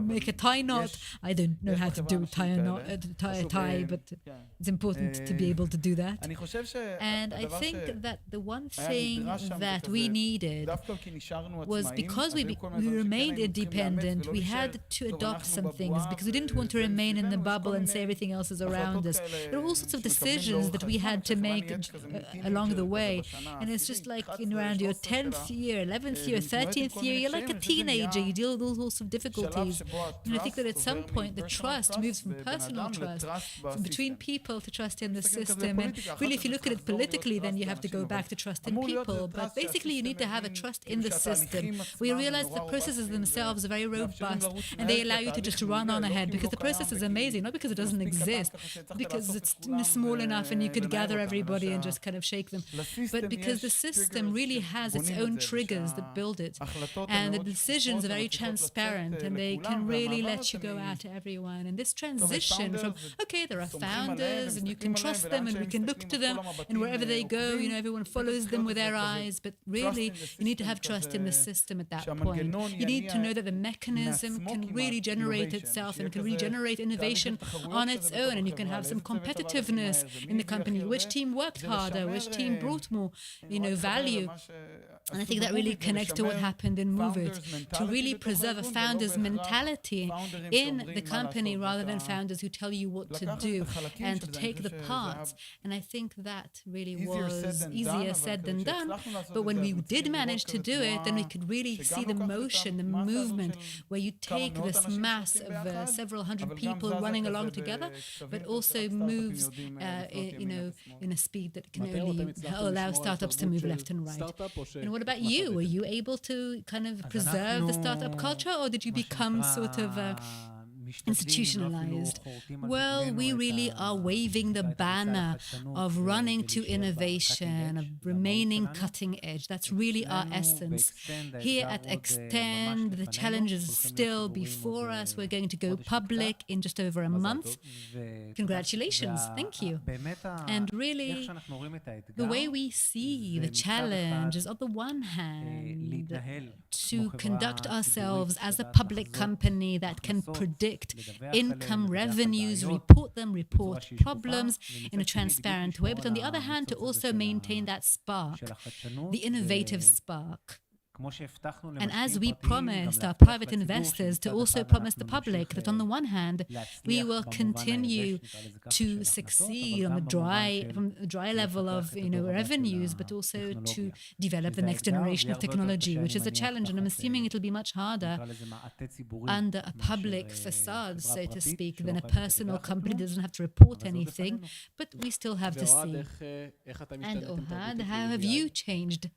make a tie knot. I don't know how to do a tie, but it's important to be able to do that. And I think that the one thing that we needed was because we remained independent, we had to adopt some things because we didn't want to remain in the bubble and say everything else is around us. There were all sorts of decisions that we had to make along the way. And it's just like around your 10th year, 11th year, 13th year, you're like a teenager, you deal with all sorts of difficulties. And I think that at some point the trust moves from personal trust, from between people to trust in the system. And really, if you look at it politically, then you have to go back to trust in people. But basically, you need to have a trust in the system. We realize the processes themselves are very robust and they allow you to just run on ahead because the process is amazing, not because it doesn't exist, because it's small enough and you could gather everybody and just kind of shake them, but because the system really has its own triggers that build it. And the decisions are very transparent and they can really let you go out to everyone. And this transition from, okay, there are founders and you can trust them and we can look to them and wherever they go, everyone follows them with their eyes, but really you need to have trust in the system at that point. You need to know that the mechanism can really generate itself and can really generate innovation on its own, and you can have some competitiveness in the company. Which team worked harder? Which team brought more, value? And I think that really connects to what happened in Move It, to really preserve a founder's mentality in the company rather than founders who tell you what to do and to take the parts. And I think that really was easier said than done. But when we did manage to do it, then we could really see the motion, the movement, where you take this mass of several hundred people running along together, but also moves, in a speed that can only allow startups to move left and right. And what about you? Were you able to kind of preserve the startup culture, or did you become sort of institutionalized? Well, we really are waving the banner of running to innovation, of remaining cutting edge. That's really our essence. Here at Extend, the challenge is still before us. We're going to go public in just over a month. Congratulations. Thank you. And really, the way we see the challenge is, on the one hand, to conduct ourselves as a public company that can predict income, revenues, report problems in a transparent way, but on the other hand, to also maintain that spark, the innovative spark. And as we promised our private investors to also promise the public that on the one hand, we will continue to succeed on the dry level of revenues, but also to develop the next generation of technology, which is a challenge. And I'm assuming it'll be much harder under a public facade, so to speak, than a personal company that doesn't have to report anything, but we still have to see. And Ohad, how have you changed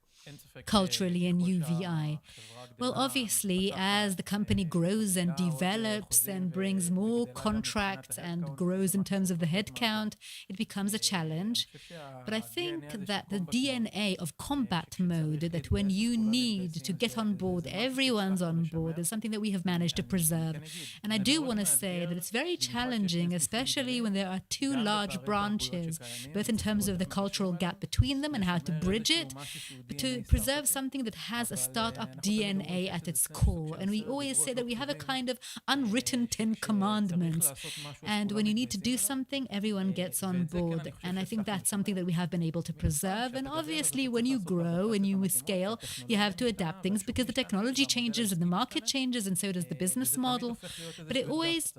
culturally in UVI? Well, obviously, as the company grows and develops and brings more contracts and grows in terms of the headcount, it becomes a challenge. But I think that the DNA of combat mode, that when you need to get on board, everyone's on board, is something that we have managed to preserve. And I do want to say that it's very challenging, especially when there are two large branches, both in terms of the cultural gap between them and how to bridge it, but to preserve something that has a startup DNA at its core. And we always say that we have a kind of unwritten 10 commandments. And when you need to do something, everyone gets on board. And I think that's something that we have been able to preserve. And obviously, when you grow and you scale, you have to adapt things because the technology changes and the market changes, and so does the business model. But it always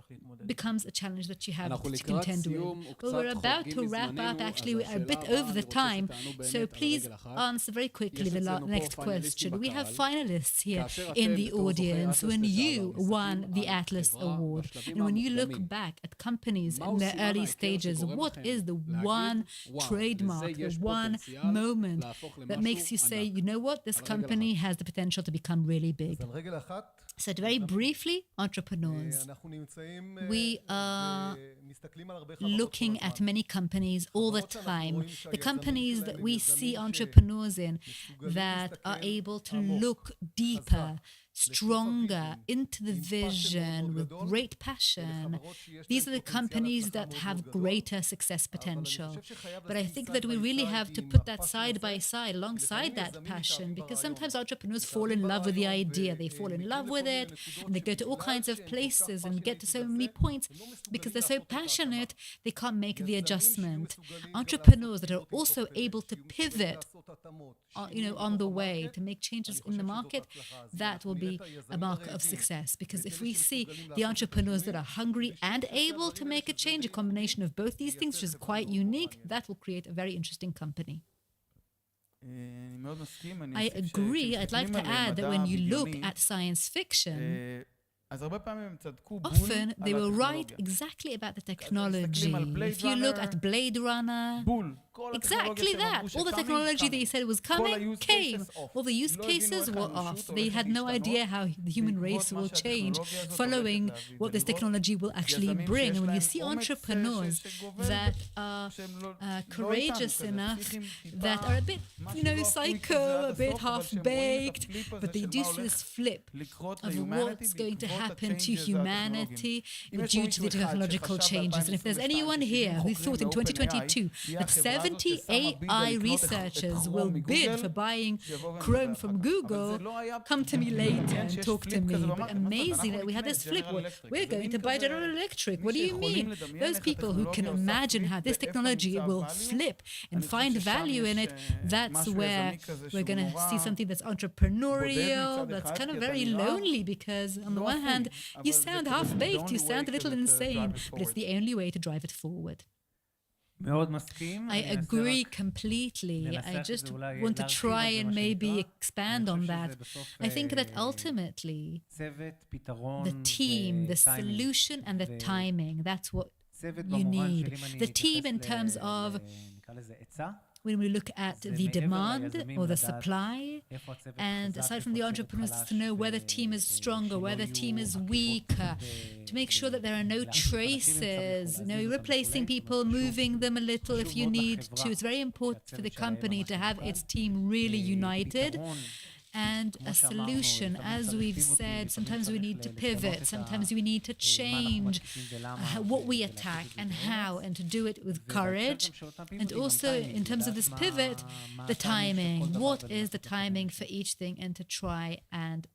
becomes a challenge that you have to contend with. Well, we're about to wrap up. Actually, we are a bit over the time. So please answer very quickly. exactly the next question. We have finalists here in the audience. When you won the Atlas Award, and when you look back at companies in their early stages, what is the one trademark, the one moment that makes you say, you know what, this company has the potential to become really big? So very briefly, entrepreneurs. We are looking at many companies all the time. The companies that we see entrepreneurs in that are able to look deeper, stronger into the vision with great passion. These are the companies that have greater success potential. But I think that we really have to put that side by side, alongside that passion, because sometimes entrepreneurs fall in love with the idea. They fall in love with it, and they go to all kinds of places and get to so many points. Because they're so passionate, they can't make the adjustment. Entrepreneurs that are also able to pivot on the way, to make changes in the market, that will be a mark of success. Because if we see the entrepreneurs that are hungry and able to make a change, a combination of both these things, which is quite unique, that will create a very interesting company. I agree. I'd like to add that when you look at science fiction, often they were right exactly about the technology. If you look at Blade Runner, exactly that. All the technology they said was coming, came. All the use cases were off. They had no idea how the human race will change following what this technology will actually bring. And when you see entrepreneurs that are courageous enough, that are a bit, psycho, a bit half-baked, but they do see this flip of what's going to happen to humanity due to the technological changes. And if there's anyone here who thought in 2022 that 70 AI researchers will bid for buying Chrome from Google, come to me later and talk to me. But amazing that we had this flip. We're going to buy General Electric. What do you mean? Those people who can imagine how this technology will flip and find value in it, that's where we're going to see something that's entrepreneurial, that's kind of very lonely, because on the one hand, you sound half-baked, you sound a little insane, but it's the only way to drive it forward. I agree completely. I just want to try and maybe expand on that. I think that ultimately, the team, the solution, and the timing, that's what you need. The team in terms of when we look at the demand or the supply, and aside from the entrepreneurs, to know where the team is stronger, where the team is weaker, to make sure that there are no traces, replacing people, moving them a little if you need to. It's very important for the company to have its team really united. And a solution, as we've said, sometimes we need to pivot, sometimes we need to change what we attack and how, and to do it with courage. And also, in terms of this pivot, the timing. What is the timing for each thing, and to try and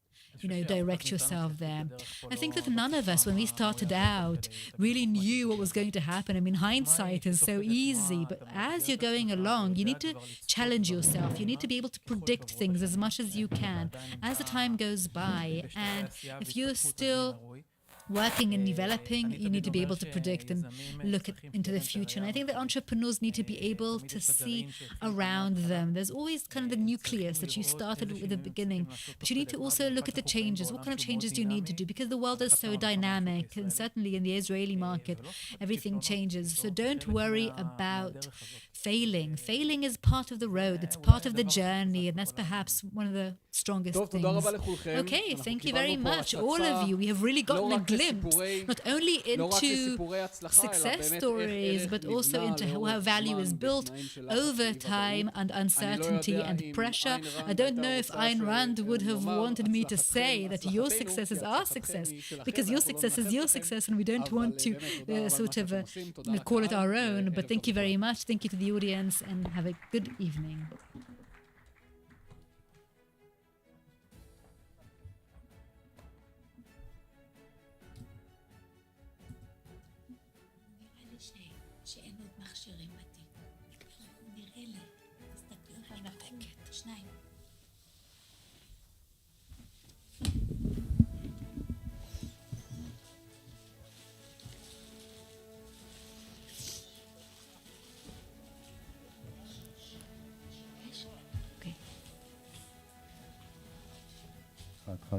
direct yourself there. I think that none of us, when we started out, really knew what was going to happen. I mean, hindsight is so easy, but as you're going along, you need to challenge yourself. You need to be able to predict things as much as you can as the time goes by. And if you're still working and developing, you need to be able to predict and look into the future. And I think that entrepreneurs need to be able to see around them. There's always kind of the nucleus that you started with at the beginning, but you need to also look at the changes. What kind of changes do you need to do? Because the world is so dynamic, and certainly in the Israeli market, everything changes. So don't worry about failing. Failing is part of the road. It's part of the journey, and that's perhaps one of the strongest things. Okay, thank you very much, all of you. We have really gotten a glimpse, not only into success stories, but also into how value is built over time and uncertainty and pressure. I don't know if Ayn Rand would have wanted me to say that your success is our success, because your success is your success, and we don't want to call it our own. But thank you very much. Thank you to the audience, and have a good evening. שאין עוד מכשירים בתיק. נראה לי, תסתכלו בשקט, שניים. חד.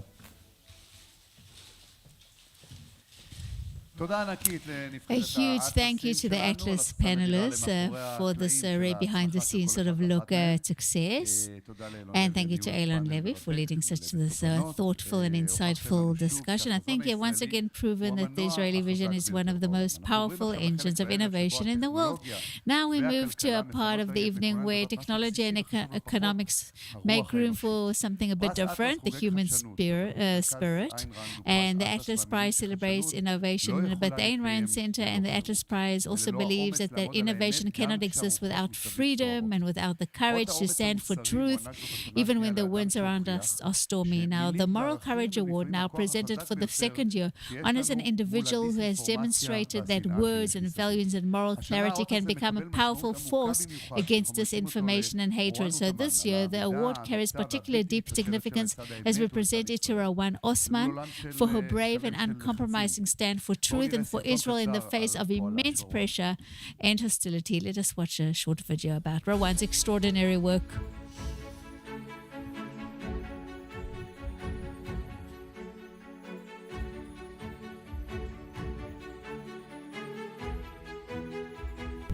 תודה ענקית A לנבחרת huge thank you to the שלנו, Atlas על הסטודנטים panelists מאחורי for this הקלעים של behind the ההצלחה של scenes כל sort of אחד look ואחת at success. מהם. תודה לאילון And לוי thank you to על ניהול Elon פאנל Levy for מרתק leading such this ולתובנות. thoughtful and הוכחתם insightful לנו שוב discussion. I think שהחזון once הישראלי again proven הוא that the המנוע Israeli vision החזק is one of the ביותר most בעולם. אנחנו powerful עוברים עכשיו engines of לחלק בערב innovation שבו in the world. הטכנולוגיה Now we move to והכלכלה a part of the נכונות evening להעיף where מכולנו technology and דבר חשוב לא פחות, economics הרוח make room האנושית. for something a bit פרס אטלס different, the חוגג human חדשנות. spirit. מרכז איין ראנד הוא And the פרס Atlas אטלס Prize מאמין celebrates שחדשנות innovation, לא but the יכולה Ayn Rand להתקיים Center and the ללא Atlas חירות. Prize also וללא believes אומץ that the לעמוד על innovation האמת, cannot גם exist כשהרוחות without מסביב freedom סוערות. and without the courage to אות stand האומץ for המוסרי truth, מוענק בחתונה even שנייה when the לאדם winds around שהוכיח us are stormy. Now, the שמילים Moral וערכים Courage הם Award, לפעמים now הכוח presented החזק for the ביותר second year, שיש honors an לנו מול individual who has הדיסאינפורמציה demonstrated that והשנאה words שיש and מסביב. values and moral השנה clarity האות can הזה become a מקבל powerful משמעות force עמוקה במיוחד against שאנחנו מציעים אותו disinformation and hatred. So לאורן this אוטמן, year, על the העמידה, award carries האמיצה particular והבלתי deep מתפשרת significance שלצד האמת as we ולצד present it to ישראל. Rawan Osman מול עולם של for her brave שלם and של uncompromising לחצים. stand for בואו truth נראה and for סרטון Israel in the קצר face על of פועלה immense של רואן. pressure and hostility. Let us watch a short video about Rawan's extraordinary work.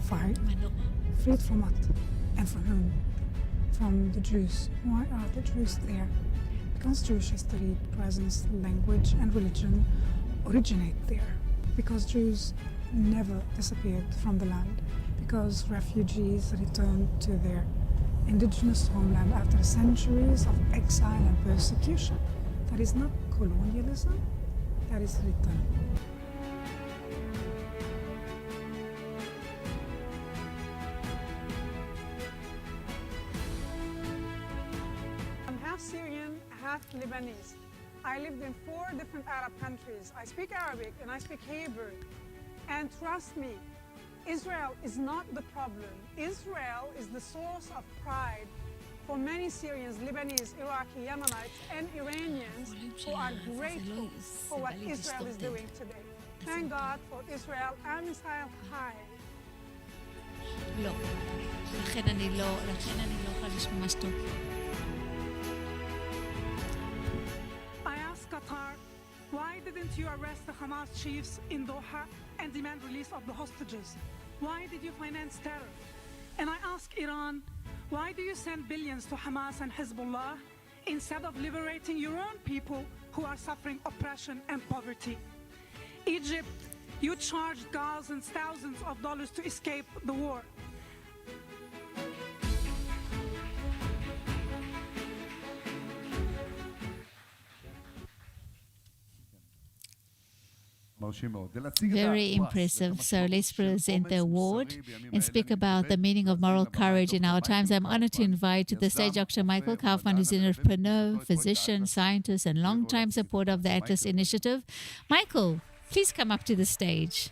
Fight. Freed from what? And from whom? From the Jews. Why are the Jews there? Because Jewish history, presence, language, and religion originate there. Because Jews never disappeared from the land. Because refugees returned to their indigenous homeland after centuries of exile and persecution. That is not colonialism, that is return. I'm half Syrian, half Lebanese. I lived in 4 different Arab countries. I speak Arabic and I speak Hebrew. And trust me, Israel is not the problem. Israel is the source of pride for many Syrians, Lebanese, Iraqi, Yemenites, and Iranians who are grateful for what Israel is doing today. Thank God for Israel and Israel Chai. לא. לכן אני לא יכולה לשמוע ממש טוב. I asked Qatar, why didn't you arrest the Hamas chiefs in Doha and demand release of the hostages? Why did you finance terror? And I asked Iran, why do you send billions to Hamas and Hezbollah instead of liberating your own people who are suffering oppression and poverty? Egypt, you charged thousands of dollars to escape the war. Very impressive. So let's present the award and speak about the meaning of moral courage in our times. I'm honored to invite to the stage Dr. Michael Kaufman, who's an entrepreneur, physician, scientist, and longtime supporter of the Atlas Initiative. Michael, please come up to the stage.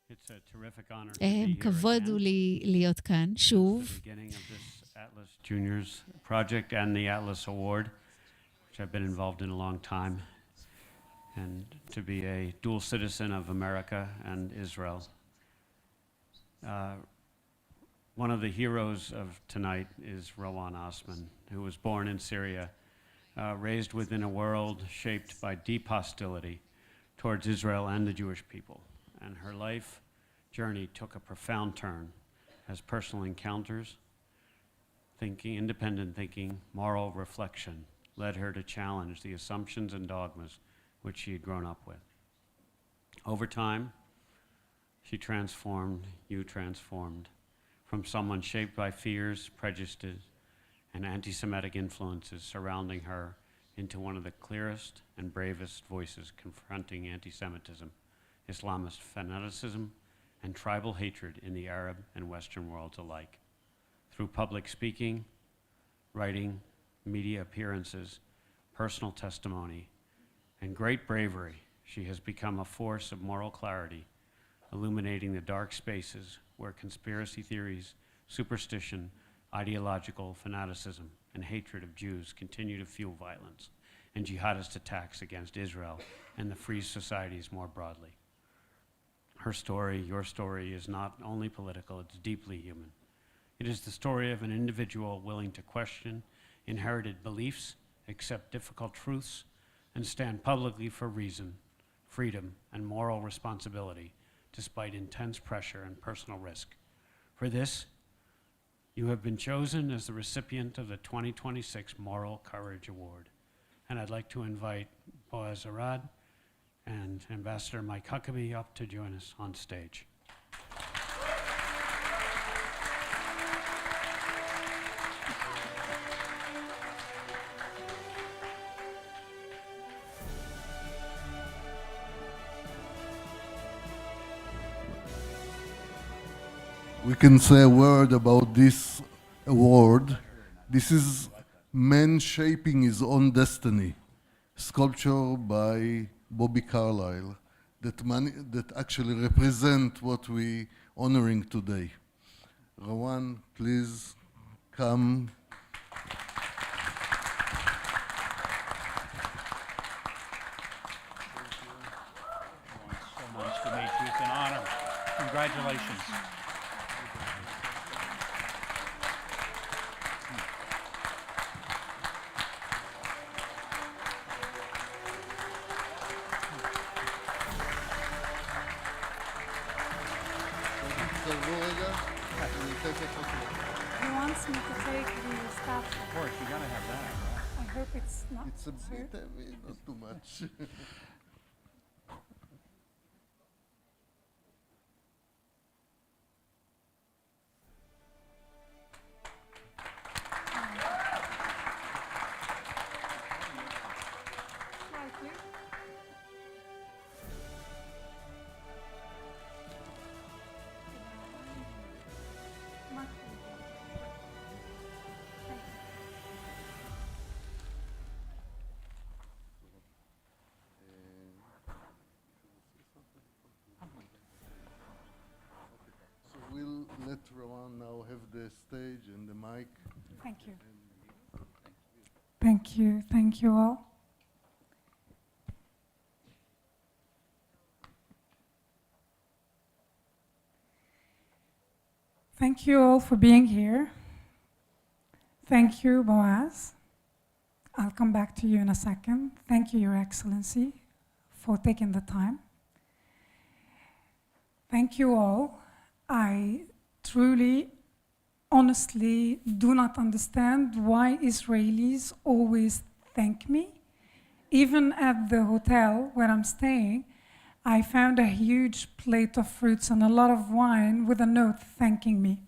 It's a terrific honor to be here כבוד הוא again. לי להיות כאן, The שוב. beginning of this Atlas Juniors project and the Atlas Award, which I've been involved in a long time, and to be a dual citizen of America and Israel. One of the heroes of tonight is Rowan Osman, who was born in Syria, raised within a world shaped by deep hostility towards Israel and the Jewish people. And her life journey took a profound turn as personal encounters, independent thinking, moral reflection led her to challenge the assumptions and dogmas which she had grown up with. Over time, she transformed, you transformed, from someone shaped by fears, prejudices, and anti-Semitic influences surrounding her into one of the clearest and bravest voices confronting anti-Semitism, Islamist fanaticism, and tribal hatred in the Arab and Western worlds alike. Through public speaking, writing, media appearances, personal testimony, and great bravery, she has become a force of moral clarity, illuminating the dark spaces where conspiracy theories, superstition, ideological fanaticism, and hatred of Jews continue to fuel violence and jihadist attacks against Israel and the free societies more broadly. her story, your story, is not only political, it's deeply human. It is the story of an individual willing to question inherited beliefs, accept difficult truths, and stand publicly for reason, freedom, and moral responsibility, despite intense pressure and personal risk. For this, you have been chosen as the recipient of the 2026 Moral Courage Award. And I'd like to invite Boaz Arad and Ambassador Mike Huckabee up to join us on stage. We can say a word about this award. This is man shaping his own destiny, sculpture by Bobby Carlyle, that actually represent what we honoring today. Rawan, please come. So much to meet you. It's an honor. Congratulations. He wants me to take the staff. Of course, you gotta have that. I hope it's not. It's a too- bit heavy, not too much. Thank you. So we'll let Rawan now have the stage and the mic. Thank you. Thank you. Thank you all. Thank you all for being here. Thank you, Boaz. I'll come back to you in a second. Thank you, Your Excellency, for taking the time. Thank you all. I truly, honestly do not understand why Israelis always thank me. Even at the hotel where I'm staying, I found a huge plate of fruits and a lot of wine with a note thanking me.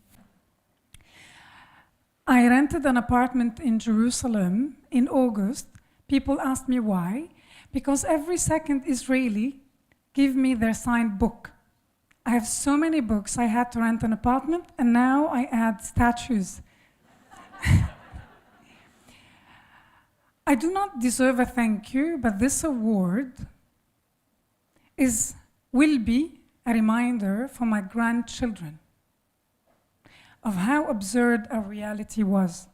I rented an apartment in Jerusalem in August. People asked me why. Because every second Israeli give me their signed book. I have so many books, I had to rent an apartment, and now I add statues. I do not deserve a thank you, but this award will be a reminder for my grandchildren of how absurd our reality was.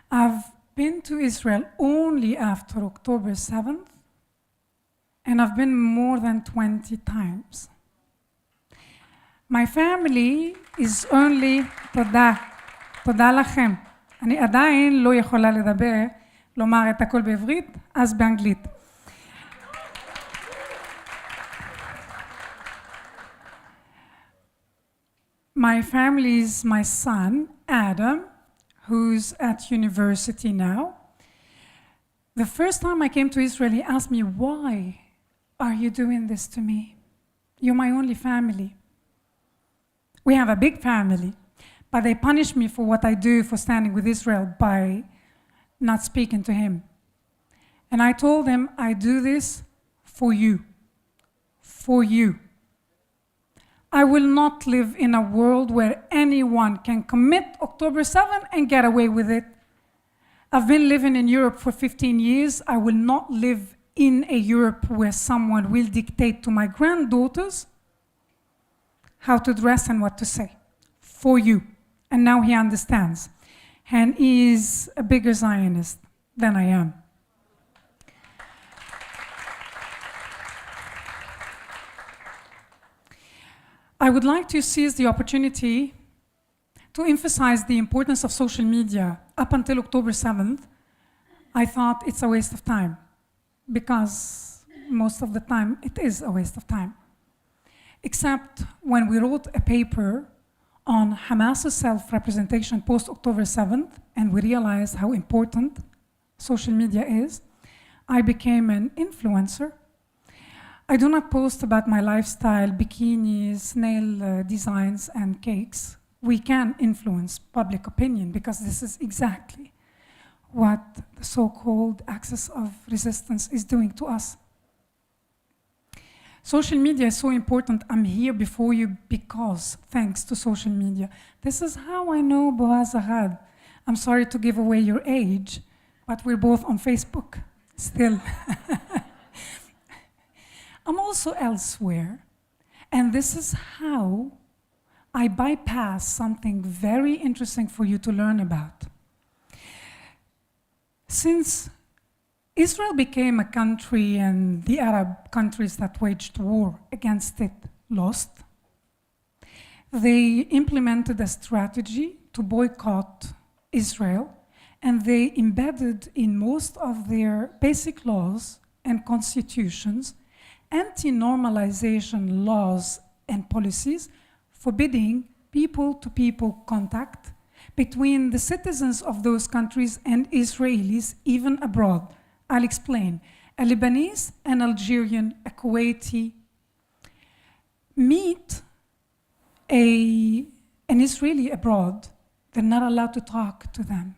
I've been to Israel only after October 7th, and I've been more than 20 times. My family is only תודה לכם. אני עדיין לא יכולה לומר את הכל בעברית, אז באנגלית. My family is my son, Adam, who's at university now. The first time I came to Israel, he asked me, why are you doing this to me? You're my only family. We have a big family, but they punish me for what I do for standing with Israel by not speaking to him. And I told him, I do this for you. For you. I will not live in a world where anyone can commit October 7 and get away with it. I've been living in Europe for 15 years. I will not live in a Europe where someone will dictate to my granddaughters how to dress and what to say. For you. And now he understands. And he is a bigger Zionist than I am. I would like to seize the opportunity to emphasize the importance of social media. Up until October 7th, I thought it's a waste of time, because most of the time it is a waste of time. Except when we wrote a paper on Hamas's self-representation post-October 7th, and we realized how important social media is, I became an influencer. I do not post about my lifestyle, bikinis, nail designs, and cakes. We can influence public opinion, because this is exactly what the so-called axis of resistance is doing to us. Social media is so important. I'm here before you because thanks to social media. This is how I know Boaz Arad. I'm sorry to give away your age, but we're both on Facebook still. I'm also elsewhere, and this is how I bypass something very interesting for you to learn about. Since Israel became a country and the Arab countries that waged war against it lost, they implemented a strategy to boycott Israel, and they embedded in most of their basic laws and constitutions anti-normalization laws and policies forbidding people-to-people contact between the citizens of those countries and Israelis, even abroad. I'll explain. A Lebanese, an Algerian, a Kuwaiti meet an Israeli abroad, they're not allowed to talk to them.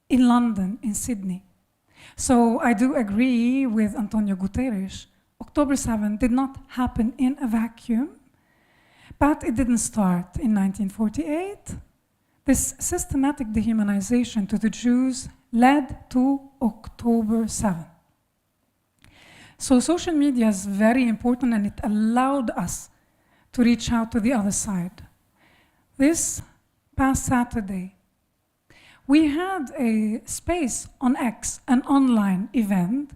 In London, in Sydney. So I do agree with Antonio Guterres. October 7th did not happen in a vacuum, but it didn't start in 1948. This systematic dehumanization to the Jews led to October 7th. So social media is very important, and it allowed us to reach out to the other side. This past Saturday, we had a space on X, an online event,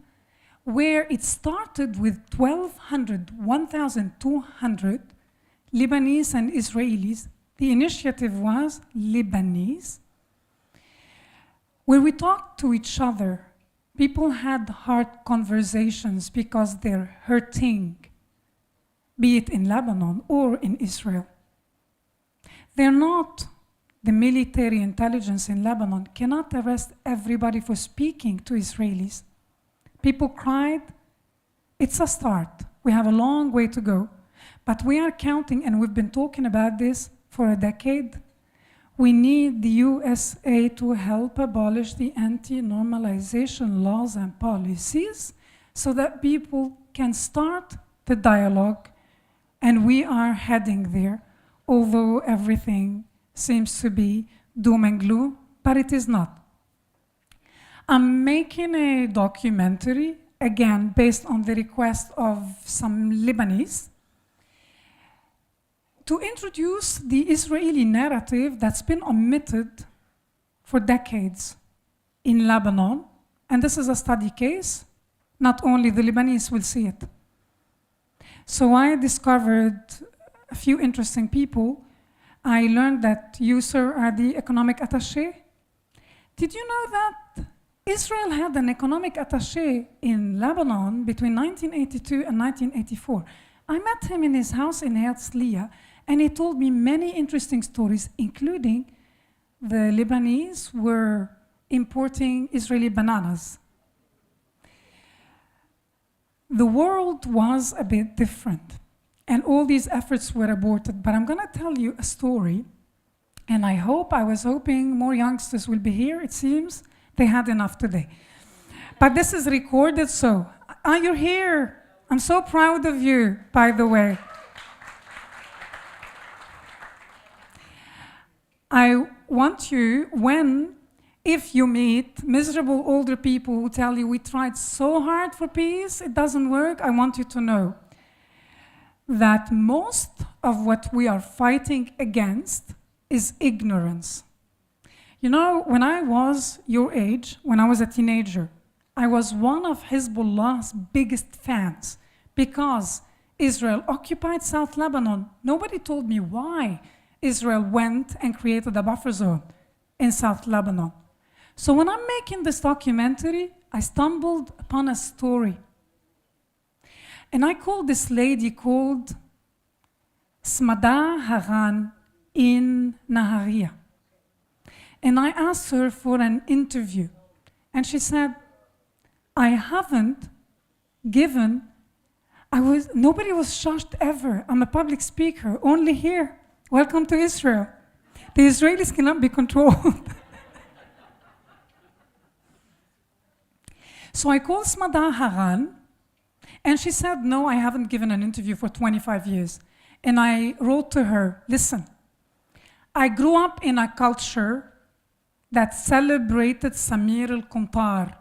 where it started with 1,200 Lebanese and Israelis. The initiative was Lebanese, where we talked to each other. People had hard conversations because they're hurting, be it in Lebanon or in Israel. They're not, the military intelligence in Lebanon cannot arrest everybody for speaking to Israelis. People cried. It's a start. We have a long way to go. But we are counting, and we've been talking about this for a decade. We need the USA to help abolish the anti-normalization laws and policies so that people can start the dialogue, and we are heading there, although everything seems to be doom and gloom, but it is not. I'm making a documentary, again, based on the request of some Lebanese, to introduce the Israeli narrative that's been omitted for decades in Lebanon. And this is a study case. Not only the Lebanese will see it. So I discovered a few interesting people. I learned that you, sir, are the economic attaché. Did you know that Israel had an economic attaché in Lebanon between 1982 and 1984? I met him in his house in Herzliya, and he told me many interesting stories, including the Lebanese were importing Israeli bananas. The world was a bit different, and all these efforts were aborted. But I'm going to tell you a story, and I was hoping more youngsters will be here. It seems they had enough today. But this is recorded, so you're here. I'm so proud of you, by the way. I want you, if you meet miserable older people who tell you we tried so hard for peace, it doesn't work, I want you to know that most of what we are fighting against is ignorance. You know, when I was your age, when I was a teenager, I was one of Hezbollah's biggest fans because Israel occupied South Lebanon. Nobody told me why Israel went and created a buffer zone in South Lebanon. So when I'm making this documentary, I stumbled upon a story. And I called this lady called Smadar Haran in Nahariya. And I asked her for an interview. And she said, I haven't given, nobody was shocked ever. I'm a public speaker, only here. Welcome to Israel. The Israelis cannot be controlled. So I called Smadar Haran, and she said, no, I haven't given an interview for 25 years. And I wrote to her, listen, I grew up in a culture that celebrated Samir al-Quntar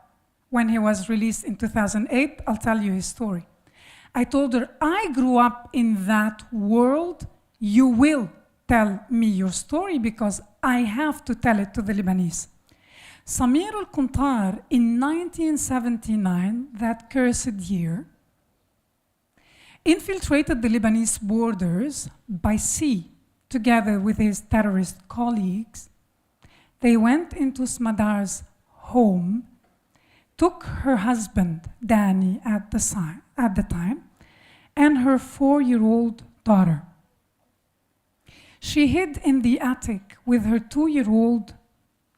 when he was released in 2008. I'll tell you his story. I told her, I grew up in that world. You will tell me your story because I have to tell it to the Lebanese. Samir al-Quntar in 1979, that cursed year, infiltrated the Lebanese borders by sea together with his terrorist colleagues. They went into Smadar's home, took her husband, Danny, at the time, and her 4-year-old daughter. She hid in the attic with her 2-year-old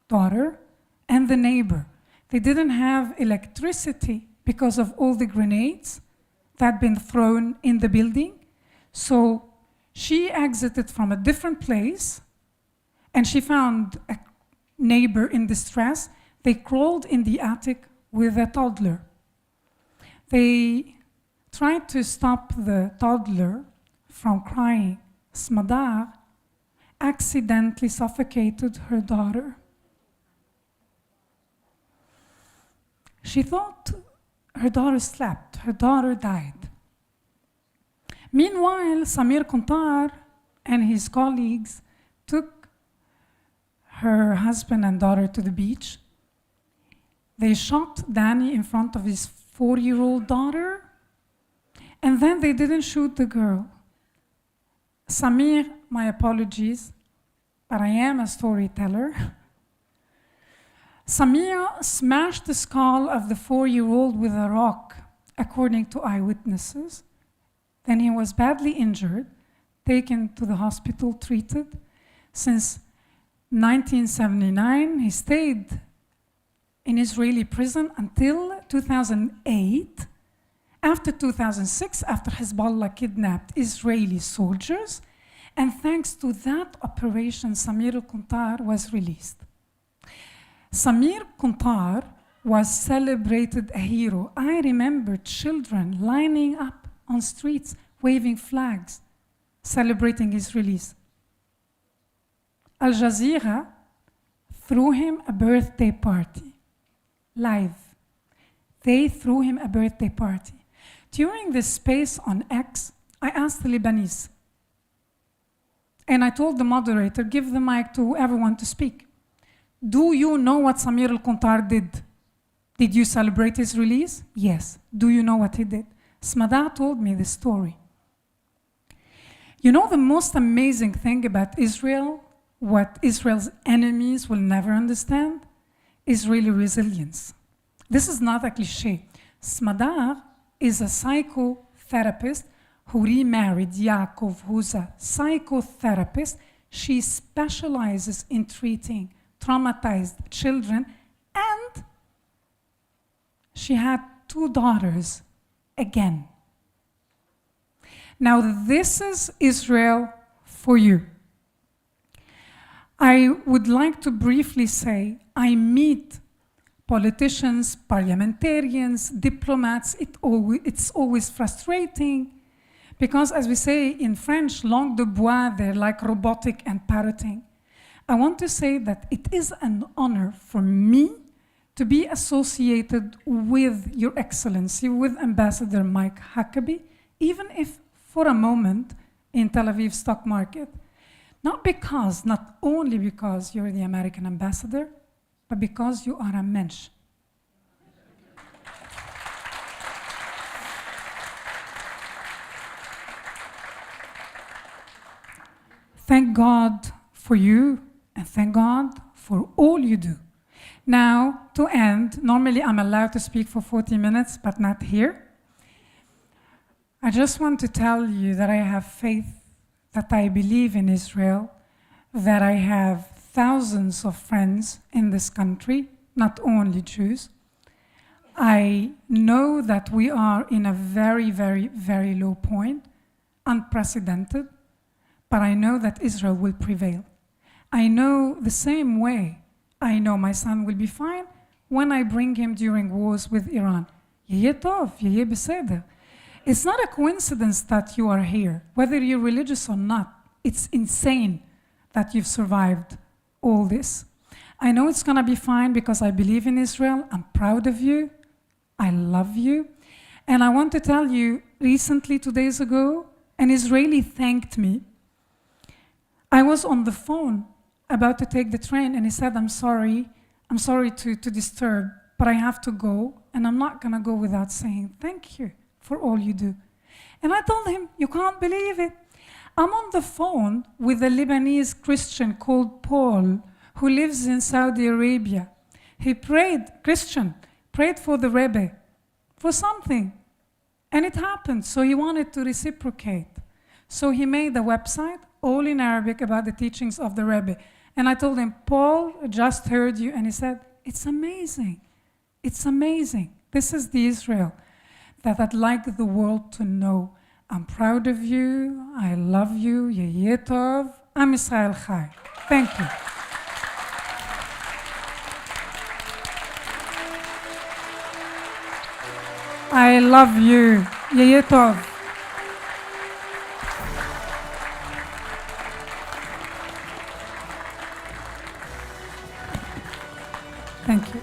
daughter and the neighbor. They didn't have electricity because of all the grenades that had been thrown in the building. So she exited from a different place, and she found a neighbor in distress. They crawled in the attic with a toddler. They tried to stop the toddler from crying. Smadar accidentally suffocated her daughter. She thought her daughter slept. Her daughter died. Meanwhile, Samir Quntar and his colleagues took her husband and daughter to the beach. They shot Danny in front of his 4-year-old daughter, and then they didn't shoot the girl. Samir, my apologies, but I am a storyteller. Samir smashed the skull of the 4-year-old with a rock, according to eyewitnesses. Then he was badly injured, taken to the hospital, treated. Since 1979, he stayed in Israeli prison until 2008. After 2006, after Hezbollah kidnapped Israeli soldiers, and thanks to that operation, Samir al-Quntar was released. Samir Quntar was celebrated a hero. I remember children lining up on streets, waving flags, celebrating his release. Al Jazeera threw him a birthday party, live. They threw him a birthday party. During this space on X, I asked the Lebanese, and I told the moderator, give the mic to everyone to speak. Do you know what Samir al-Quntar did? Did you celebrate his release? Yes. Do you know what he did? Smadar told me this story. You know the most amazing thing about Israel, what Israel's enemies will never understand? Israeli resilience. This is not a cliche. Smadar is a psychotherapist who remarried Yaakov, who's a psychotherapist. She specializes in treating traumatized children, and she had 2 daughters again. Now this is Israel for you. I would like to briefly say, I meet politicians, parliamentarians, diplomats. It's always frustrating because, as we say in French, langue de bois, they're like robotic and parroting. I want to say that it is an honor for me to be associated with Your Excellency, with Ambassador Mike Huckabee, even if for a moment in Tel Aviv stock market. Not only because you're the American ambassador, but because you are a mensch. thank God for you and thank God for all you do. Now, to end, normally I'm allowed to speak for 40 minutes, but not here. I just want to tell you that I have faith, that I believe in Israel, that I have thousands of friends in this country, not only Jews. I know that we are in a very, very, very low point, unprecedented, but I know that Israel will prevail. I know the same way I know my son will be fine when I bring him during wars with Iran. יהיה טוב, יהיה בסדר. It's not a coincidence that you are here, whether you're religious or not. It's insane that you've survived all this. I know it's gonna be fine because I believe in Israel. I'm proud of you. I love you. And I want to tell you, recently, 2 days ago, an Israeli thanked me. I was on the phone about to take the train, and he said, I'm sorry to disturb, but I have to go, and I'm not gonna go without saying thank you for all you do. And I told him, you can't believe it. I'm on the phone with a Lebanese Christian called Paul, who lives in Saudi Arabia. He prayed for the Rebbe, for something, and it happened, so he wanted to reciprocate. So he made a website, all in Arabic, about the teachings of the Rebbe. And I told him, Paul just heard you, and he said, it's amazing. It's amazing. This is the Israel that I'd like the world to know. I'm proud of you. I love you. Yeh tov. Am Yisrael Chai. Thank you. I love you. Yeh tov. Thank you.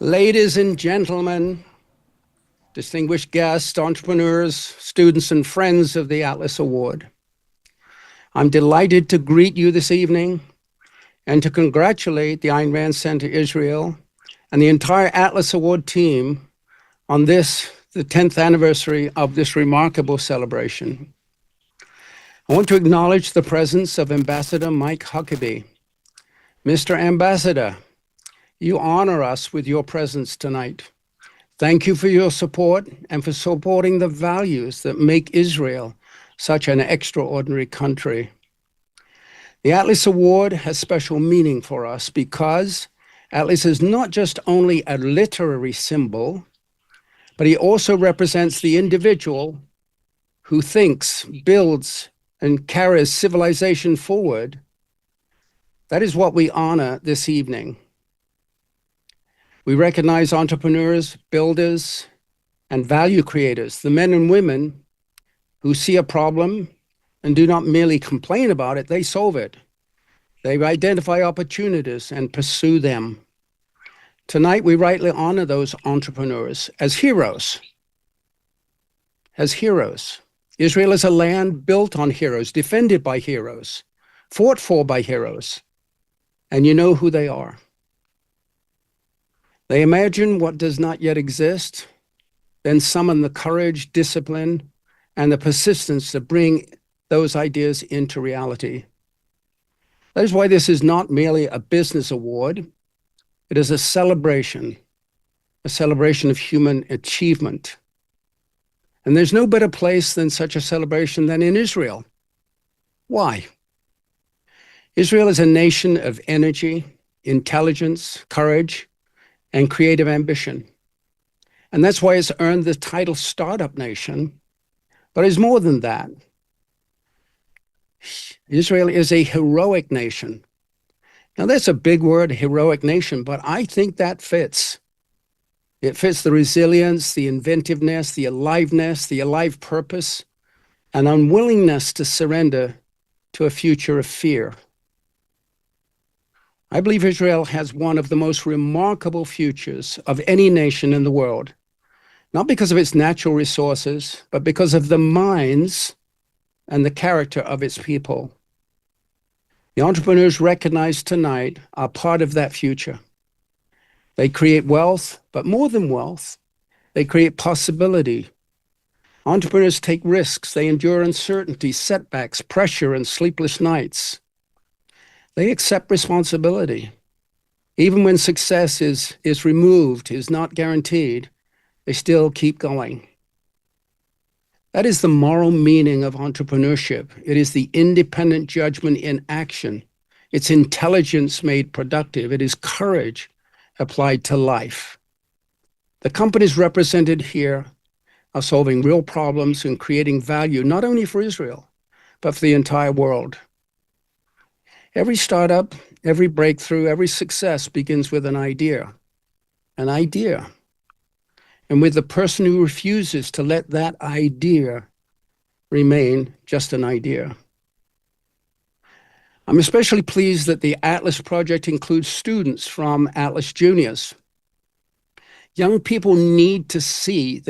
Ladies and gentlemen, distinguished guests, entrepreneurs, students, and friends of the Atlas Award, I'm delighted to greet you this evening and to congratulate the Ayn Rand Center Israel and the entire Atlas Award team on this, the 10th anniversary of this remarkable celebration. I want to acknowledge the presence of Ambassador Mike Huckabee. Mr. Ambassador, you honor us with your presence tonight. Thank you for your support and for supporting the values that make Israel such an extraordinary country. The Atlas Award has special meaning for us because Atlas is not just only a literary symbol, but he also represents the individual who thinks, builds, and carries civilization forward. That is what we honor this evening. We recognize entrepreneurs, builders, and value creators, the men and women who see a problem and do not merely complain about it, they solve it. They identify opportunities and pursue them. Tonight, we rightly honor those entrepreneurs as heroes. As heroes. Israel is a land built on heroes, defended by heroes, fought for by heroes, and you know who they are. They imagine what does not yet exist, then summon the courage, discipline, and the persistence to bring those ideas into reality. That is why this is not merely a business award. It is a celebration of human achievement. And there's no better place than such a celebration than in Israel. Why? Israel is a nation of energy, intelligence, courage, and creative ambition. And that's why it's earned the title Startup Nation, but it's more than that. Israel is a heroic nation. Now that's a big word, heroic nation, but I think that fits. It fits the resilience, the inventiveness, the aliveness, the alive purpose, and unwillingness to surrender to a future of fear. I believe Israel has one of the most remarkable futures of any nation in the world, not because of its natural resources, but because of the minds and the character of its people. The entrepreneurs recognized tonight are part of that future. They create wealth, but more than wealth, they create possibility. Entrepreneurs take risks. They endure uncertainty, setbacks, pressure, and sleepless nights. They accept responsibility. Even when success is removed, is not guaranteed, they still keep going. That is the moral meaning of entrepreneurship. It is the independent judgment in action. It's intelligence made productive. It is courage applied to life. The companies represented here are solving real problems and creating value, not only for Israel, but for the entire world. Every startup, every breakthrough, every success begins with an idea. An idea. And with the person who refuses to let that idea remain just an idea. I'm especially pleased that the Atlas project includes students from Atlas Juniors. Young people need to see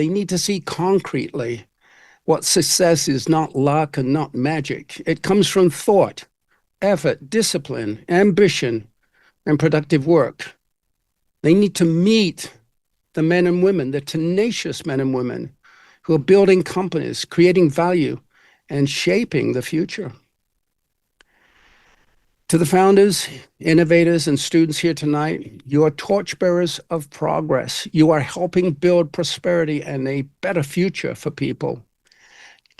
concretely what success is, not luck and not magic. It comes from thought, effort, discipline, ambition, and productive work. They need to meet the men and women, the tenacious men and women who are building companies, creating value, and shaping the future. To the founders, innovators, and students here tonight, you are torchbearers of progress. You are helping build prosperity and a better future for people.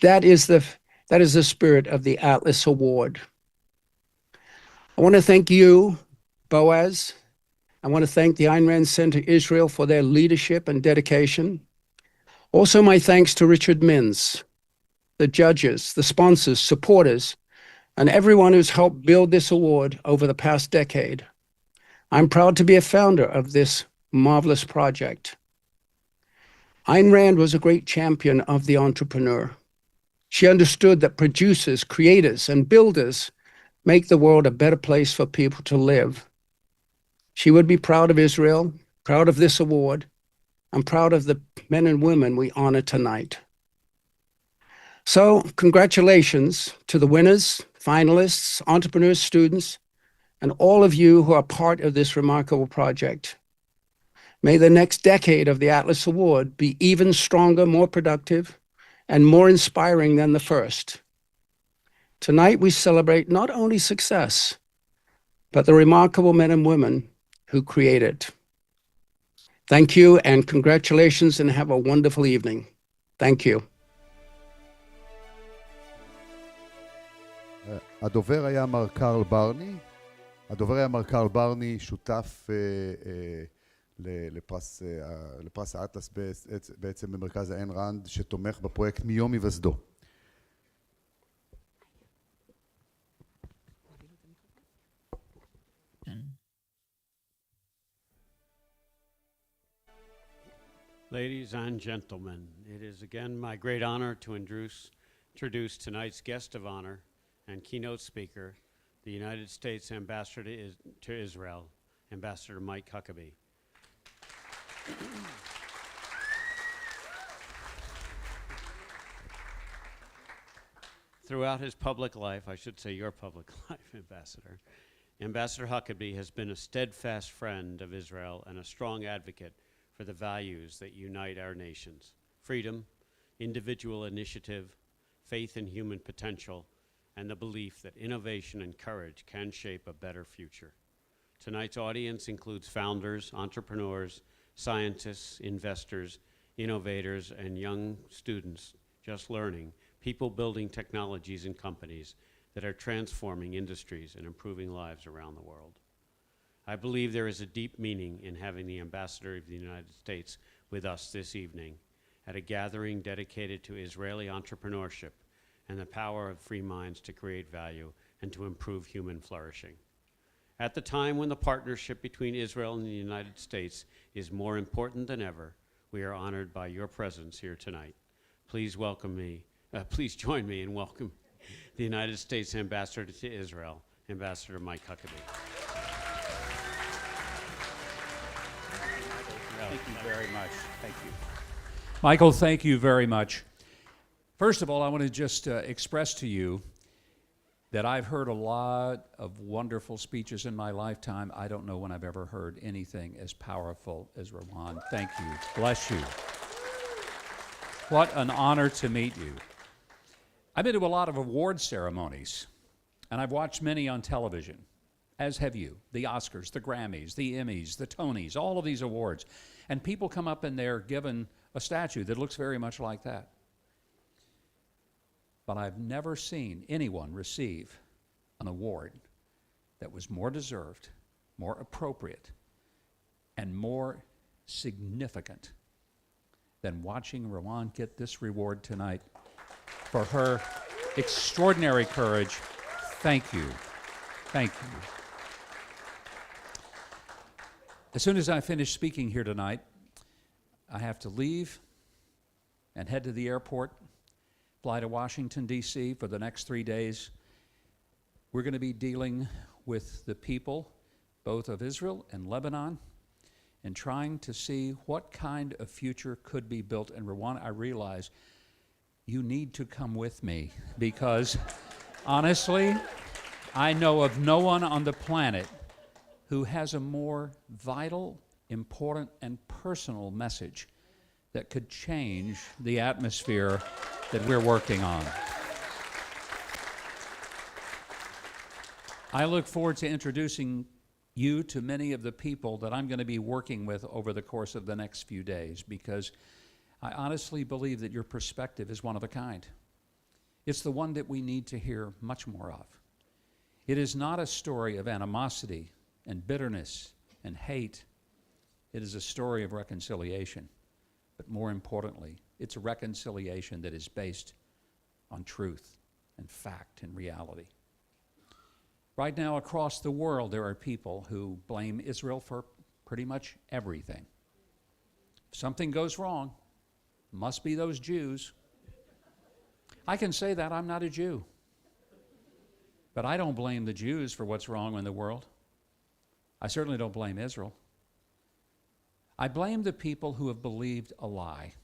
That is the spirit of the Atlas Award. I want to thank you, Boaz. I want to thank the Ayn Rand Center Israel for their leadership and dedication. Also, my thanks to Richard Mintz, the judges, the sponsors, supporters, and everyone who's helped build this award over the past decade. I'm proud to be a founder of this marvelous project. Ayn Rand was a great champion of the entrepreneur. She understood that producers, creators, and builders make the world a better place for people to live. She would be proud of Israel, proud of this award, and proud of the men and women we honor tonight. So, congratulations to the winners, finalists, entrepreneurs, students, and all of you who are part of this remarkable project. May the next decade of the Atlas Award be even stronger, more productive, and more inspiring than the first. Tonight we celebrate not only success, but the remarkable men and women who create it. Thank you and congratulations, and have a wonderful evening. Thank you. הדובר היה מר קרל ברני, שותף לפרס האטלס בעצם במרכז האין רנד, שתומך בפרויקט מיום היווסדו. Ladies and gentlemen, it is again my great honor to introduce tonight's guest of honor and keynote speaker, the United States Ambassador to Israel, Ambassador Mike Huckabee. Throughout his public life, I should say your public life, Ambassador, Ambassador Huckabee has been a steadfast friend of Israel and a strong advocate for the values that unite our nations: freedom, individual initiative, faith in human potential, and the belief that innovation and courage can shape a better future. Tonight's audience includes founders, entrepreneurs, scientists, investors, innovators, and young students just learning, people building technologies and companies that are transforming industries and improving lives around the world. I believe there is a deep meaning in having the Ambassador of the United States with us this evening at a gathering dedicated to Israeli entrepreneurship and the power of free minds to create value and to improve human flourishing. At the time when the partnership between Israel and the United States is more important than ever, we are honored by your presence here tonight. Please join me in welcoming the United States Ambassador to Israel, Ambassador Mike Huckabee. Thank you very much. Thank you. Michael, thank you very much. First of all, I want to just express to you that I've heard a lot of wonderful speeches in my lifetime. I don't know when I've ever heard anything as powerful as Rowan. Thank you. Bless you. What an honor to meet you. I've been to a lot of award ceremonies, and I've watched many on television, as have you. The Oscars, the Grammys, the Emmys, the Tonys, all of these awards. And people come up and they're given a statue that looks very much like that. But I've never seen anyone receive an award that was more deserved, more appropriate, and more significant than watching Rowan get this reward tonight for her extraordinary courage. Thank you. Thank you. As soon as I finish speaking here tonight, I have to leave and head to the airport, fly to Washington, D.C. for the next 3 days. We're going to be dealing with the people, both of Israel and Lebanon, and trying to see what kind of future could be built. And Rowan, I realize you need to come with me because, honestly, I know of no one on the planet who has a more vital, important, and personal message that could change the atmosphere that we're working on. I look forward to introducing you to many of the people that I'm going to be working with over the course of the next few days, because I honestly believe that your perspective is one of a kind. It's the one that we need to hear much more of. It is not a story of animosity and bitterness and hate. It is a story of reconciliation. But more importantly, it's a reconciliation that is based on truth and fact and reality. Right now, across the world, there are people who blame Israel for pretty much everything. If something goes wrong, must be those Jews. I can say that I'm not a Jew. But I don't blame the Jews for what's wrong in the world. I certainly don't blame Israel. I blame the people who have believed a lie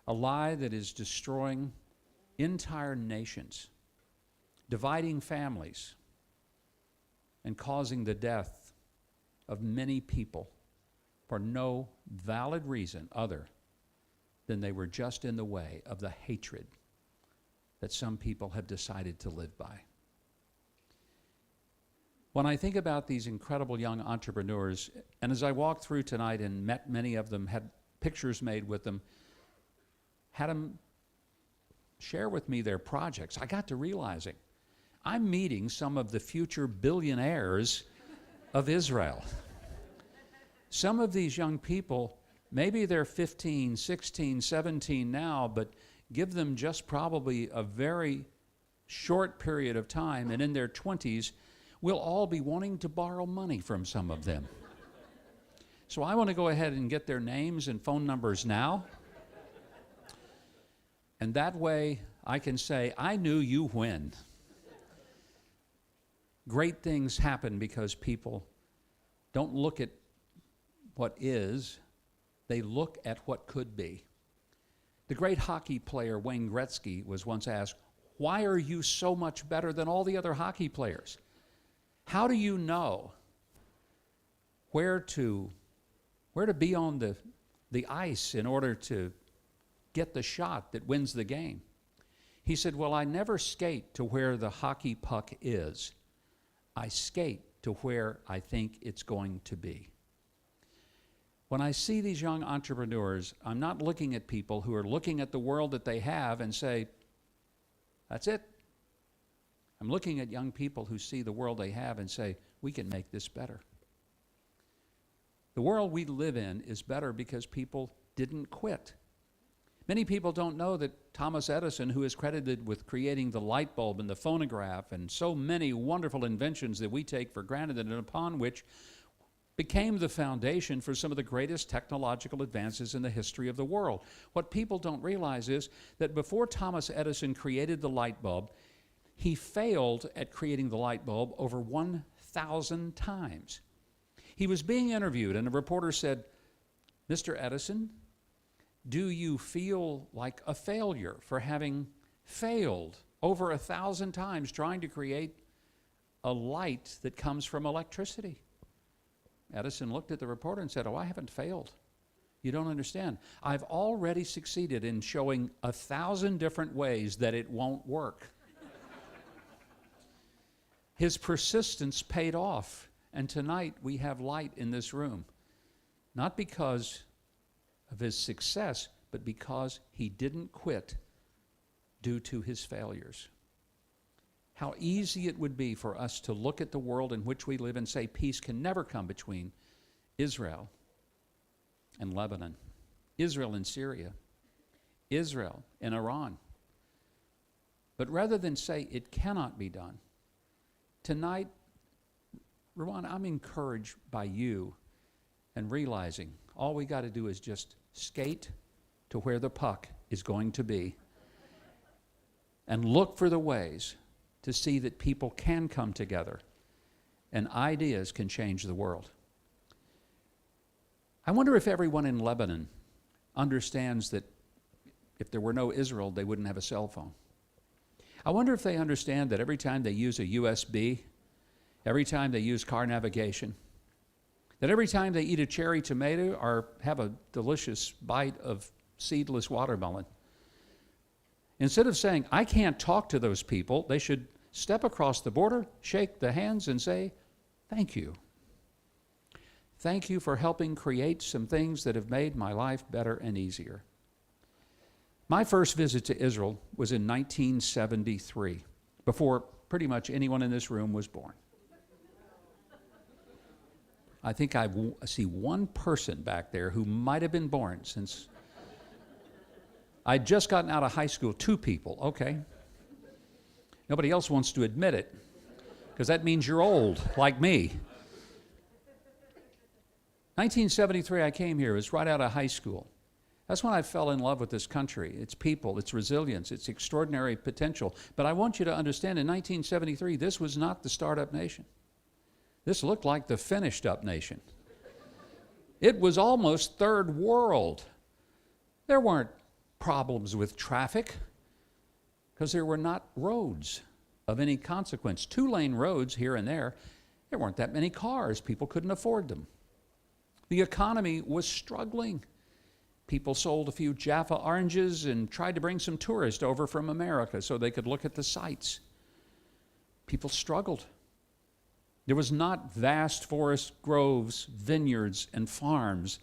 that is destroying entire nations, dividing families, and causing the death of many people for no valid reason other than they were just in the way of the hatred that some people have decided to live by. When I think about these incredible young entrepreneurs, and as I walked through tonight and met many of them, had pictures made with them, had them share with me their projects, I got to realizing I'm meeting some of the future billionaires of Israel. Some of these young people, maybe they're 15, 16, 17 now, but give them just probably a very short period of time, and in their 20s, we'll all be wanting to borrow money from some of them. So I want to go ahead and get their names and phone numbers now. And that way I can say, I knew you when. Great things happen because people don't look at what is, they look at what could be. The great hockey player Wayne Gretzky was once asked, why are you so much better than all the other hockey players? How do you know where to be on the ice in order to get the shot that wins the game? He said, well, I never skate to where the hockey puck is. I skate to where I think it's going to be. When I see these young entrepreneurs, I'm not looking at people who are looking at the world that they have and say, that's it. I'm looking at young people who see the world they have and say, we can make this better. The world we live in is better because people didn't quit. Many people don't know that Thomas Edison, who is credited with creating the light bulb and the phonograph and so many wonderful inventions that we take for granted and upon which became the foundation for some of the greatest technological advances in the history of the world. What people don't realize is that before Thomas Edison created the light bulb, he failed at creating the light bulb over 1,000 times. He was being interviewed, and a reporter said, Mr. Edison, Do you feel like a failure for having failed over 1,000 times trying to create a light that comes from electricity? Edison looked at the reporter and said, "Oh, I haven't failed. You don't understand. I've already succeeded in showing 1,000 different ways that it won't work." His persistence paid off, and tonight we have light in this room, not because of his success, but because he didn't quit due to his failures. How easy it would be for us to look at the world in which we live and say peace can never come between Israel and Lebanon, Israel and Syria, Israel and Iran. But rather than say it cannot be done, tonight, Rowan, I'm encouraged by you and realizing all we got to do is just skate to where the puck is going to be and look for the ways to see that people can come together and ideas can change the world. I wonder if everyone in Lebanon understands that if there were no Israel, they wouldn't have a cell phone. I wonder if they understand that every time they use a USB, every time they use car navigation, that every time they eat a cherry tomato or have a delicious bite of seedless watermelon, instead of saying, "I can't talk to those people," they should step across the border, shake the hands, and say, "Thank you. Thank you for helping create some things that have made my life better and easier." My first visit to Israel was in 1973, before pretty much anyone in this room was born. I think I see one person back there who might have been born, since I'd just gotten out of high school. 2 people, okay. Nobody else wants to admit it, because that means you're old, like me. 1973, I came here. It was right out of high school. That's when I fell in love with this country, its people, its resilience, its extraordinary potential. But I want you to understand, in 1973, this was not the startup nation. This looked like the finished up nation. It was almost third world. There weren't problems with traffic because there were not roads of any consequence. 2-lane roads here and there. There weren't that many cars. People couldn't afford them. The economy was struggling. People sold a few Jaffa oranges and tried to bring some tourists over from America so they could look at the sights. People struggled. There was not vast forest groves, vineyards, and farms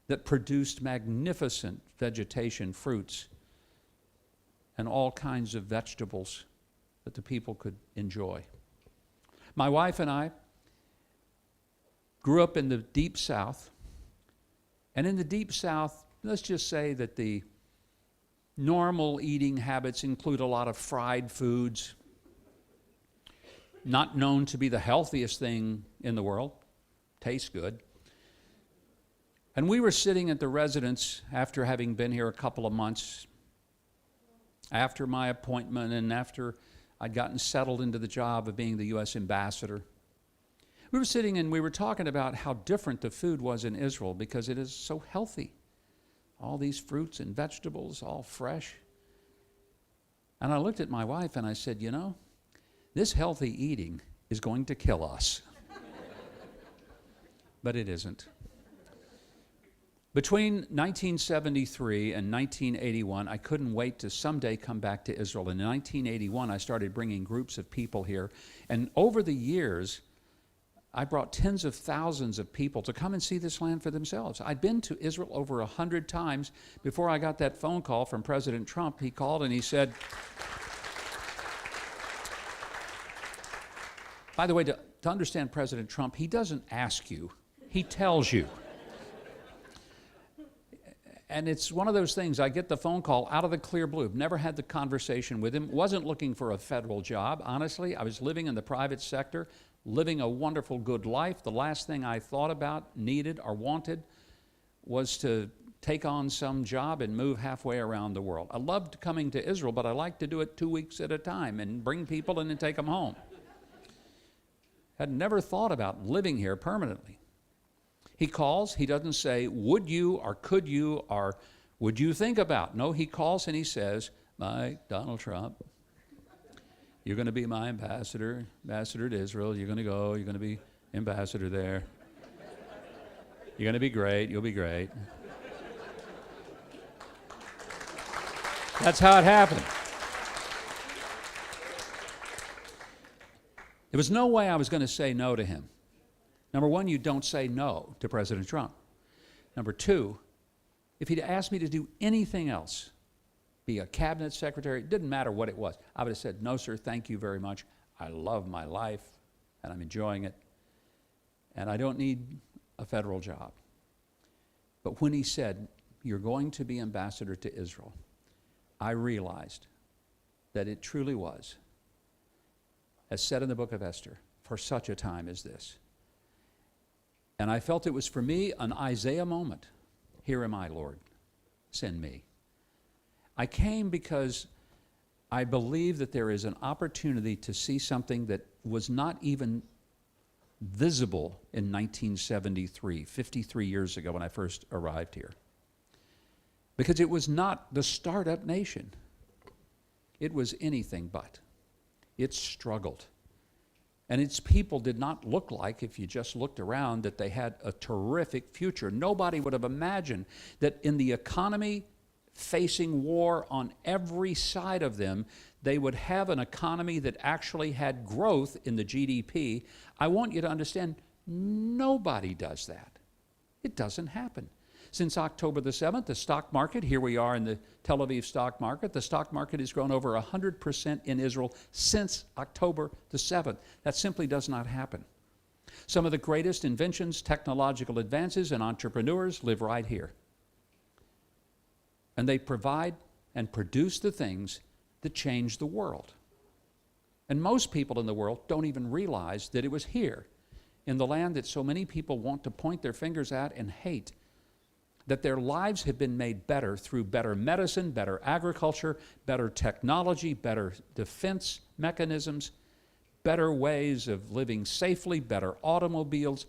that produced magnificent vegetation, fruits, and all kinds of vegetables that the people could enjoy. My wife and I grew up in the Deep South, and in the Deep South, let's just say that the normal eating habits include a lot of fried foods, not known to be the healthiest thing in the world. Tastes good. And we were sitting at the residence after having been here a couple of months, after my appointment and after I'd gotten settled into the job of being the U.S. ambassador. We were sitting and we were talking about how different the food was in Israel because it is so healthy. All these fruits and vegetables, all fresh. And I looked at my wife and I said, "You know, this healthy eating is going to kill us." But it isn't. Between 1973 and 1981, I couldn't wait to someday come back to Israel. In 1981, I started bringing groups of people here. And over the years, I brought tens of thousands of people to come and see this land for themselves. I'd been to Israel over 100 times before I got that phone call from President Trump. He called and he said, by the way, to understand President Trump, he doesn't ask you, he tells you. And it's one of those things, I get the phone call out of the clear blue. Never had the conversation with him. Wasn't looking for a federal job, honestly. I was living in the private sector, living a wonderful, good life. The last thing I thought about, needed, or wanted was to take on some job and move halfway around the world. I loved coming to Israel, but I liked to do it 2 weeks at a time and bring people in and take them home. Had never thought about living here permanently. He calls, he doesn't say, would you or could you or would you think about? No, he calls and he says, Donald Trump, you're going to be my ambassador to Israel. You're going to go. You're going to be ambassador there. You're going to be great. You'll be great. That's how it happened. There was no way I was going to say no to him. Number one, you don't say no to President Trump. Number two, if he'd asked me to do anything else, be a cabinet secretary, it didn't matter what it was, I would have said, no, sir, thank you very much. I love my life, and I'm enjoying it, and I don't need a federal job. But when he said, you're going to be ambassador to Israel, I realized that it truly was, as said in the book of Esther, for such a time as this. And I felt it was for me an Isaiah moment. Here am I, Lord, send me. I came because I believe that there is an opportunity to see something that was not even visible in 1973, 53 years ago when I first arrived here. Because it was not the startup nation. It was anything but. It struggled. And its people did not look like, if you just looked around, that they had a terrific future. Nobody would have imagined that in the economy facing war on every side of them, they would have an economy that actually had growth in the GDP. I want you to understand, nobody does that. It doesn't happen. Since October the 7th, the stock market, here we are in the Tel Aviv stock market, the stock market has grown over 100% in Israel since October the 7th. That simply does not happen. Some of the greatest inventions, technological advances, and entrepreneurs live right here. And they provide and produce the things that change the world. And most people in the world don't even realize that it was here, in the land that so many people want to point their fingers at and hate, that their lives have been made better through better medicine, better agriculture, better technology, better defense mechanisms, better ways of living safely, better automobiles,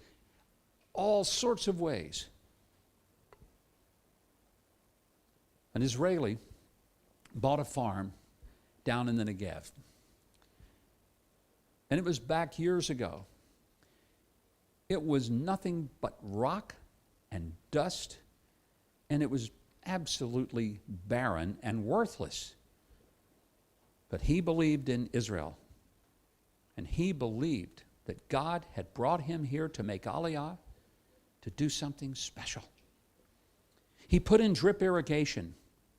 all sorts of ways. An Israeli bought a farm down in the Negev. And it was back years ago. It was nothing but rock and dust, and it was absolutely barren and worthless. But he believed in Israel, and he believed that God had brought him here to make Aliyah, to do something special. He put in drip irrigation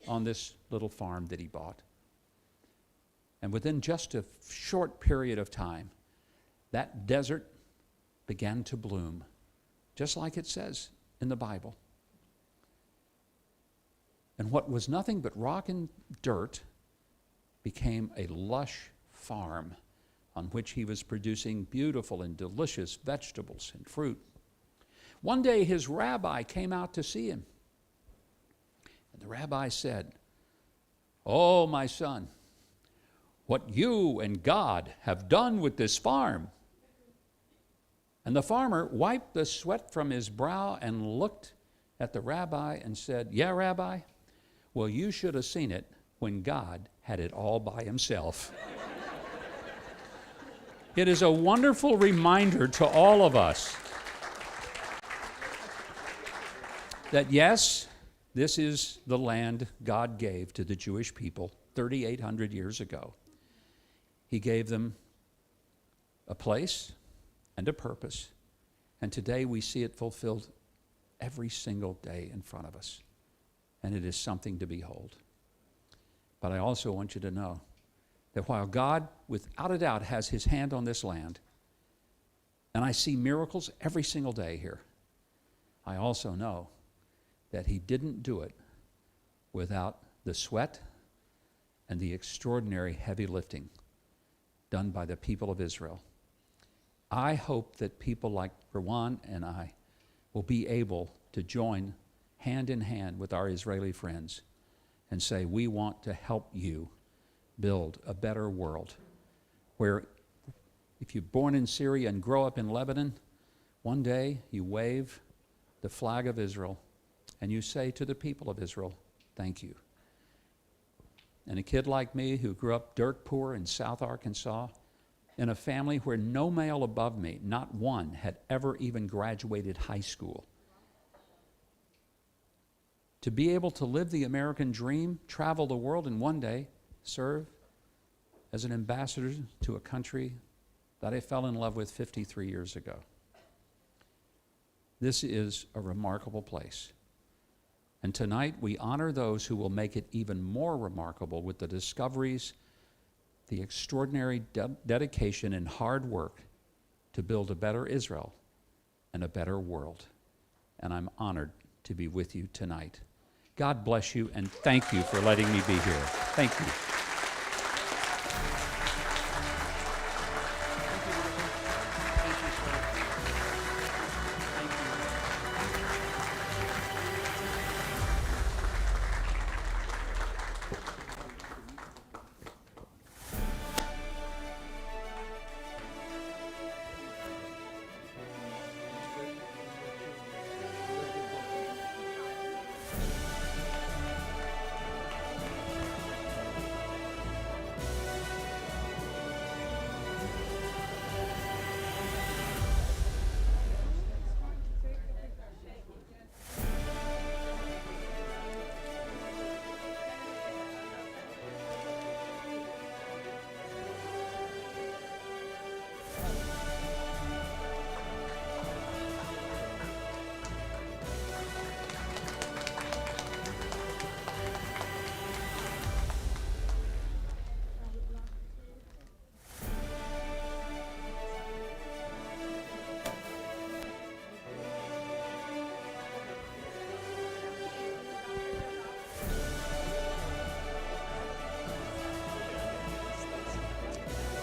on this little farm that he bought. And within just a short period of time, that desert began to bloom, just like it says in the Bible. And what was nothing but rock and dirt became a lush farm on which he was producing beautiful and delicious vegetables and fruit. One day his rabbi came out to see him. And the rabbi said, "Oh, my son, what you and God have done with this farm." And the farmer wiped the sweat from his brow and looked at the rabbi and said, "Yeah, Rabbi, well, you should have seen it when God had it all by himself." It is a wonderful reminder to all of us that yes, this is the land God gave to the Jewish people 3,800 years ago. He gave them a place and a purpose, and today we see it fulfilled every single day in front of us, and it is something to behold. But I also want you to know that while God, without a doubt, has his hand on this land, and I see miracles every single day here, I also know that he didn't do it without the sweat and the extraordinary heavy lifting done by the people of Israel. I hope that people like Rawan and I will be able to join hand in hand with our Israeli friends and say, we want to help you build a better world where if you're born in Syria and grow up in Lebanon, one day you wave the flag of Israel and you say to the people of Israel, thank you. And a kid like me who grew up dirt poor in South Arkansas, in a family where no male above me, not one, had ever even graduated high school. To be able to live the American dream, travel the world, and one day serve as an ambassador to a country that I fell in love with 53 years ago. This is a remarkable place. And tonight we honor those who will make it even more remarkable with the discoveries, the extraordinary dedication and hard work to build a better Israel and a better world. And I'm honored to be with you tonight. God bless you, and thank you for letting me be here. Thank you.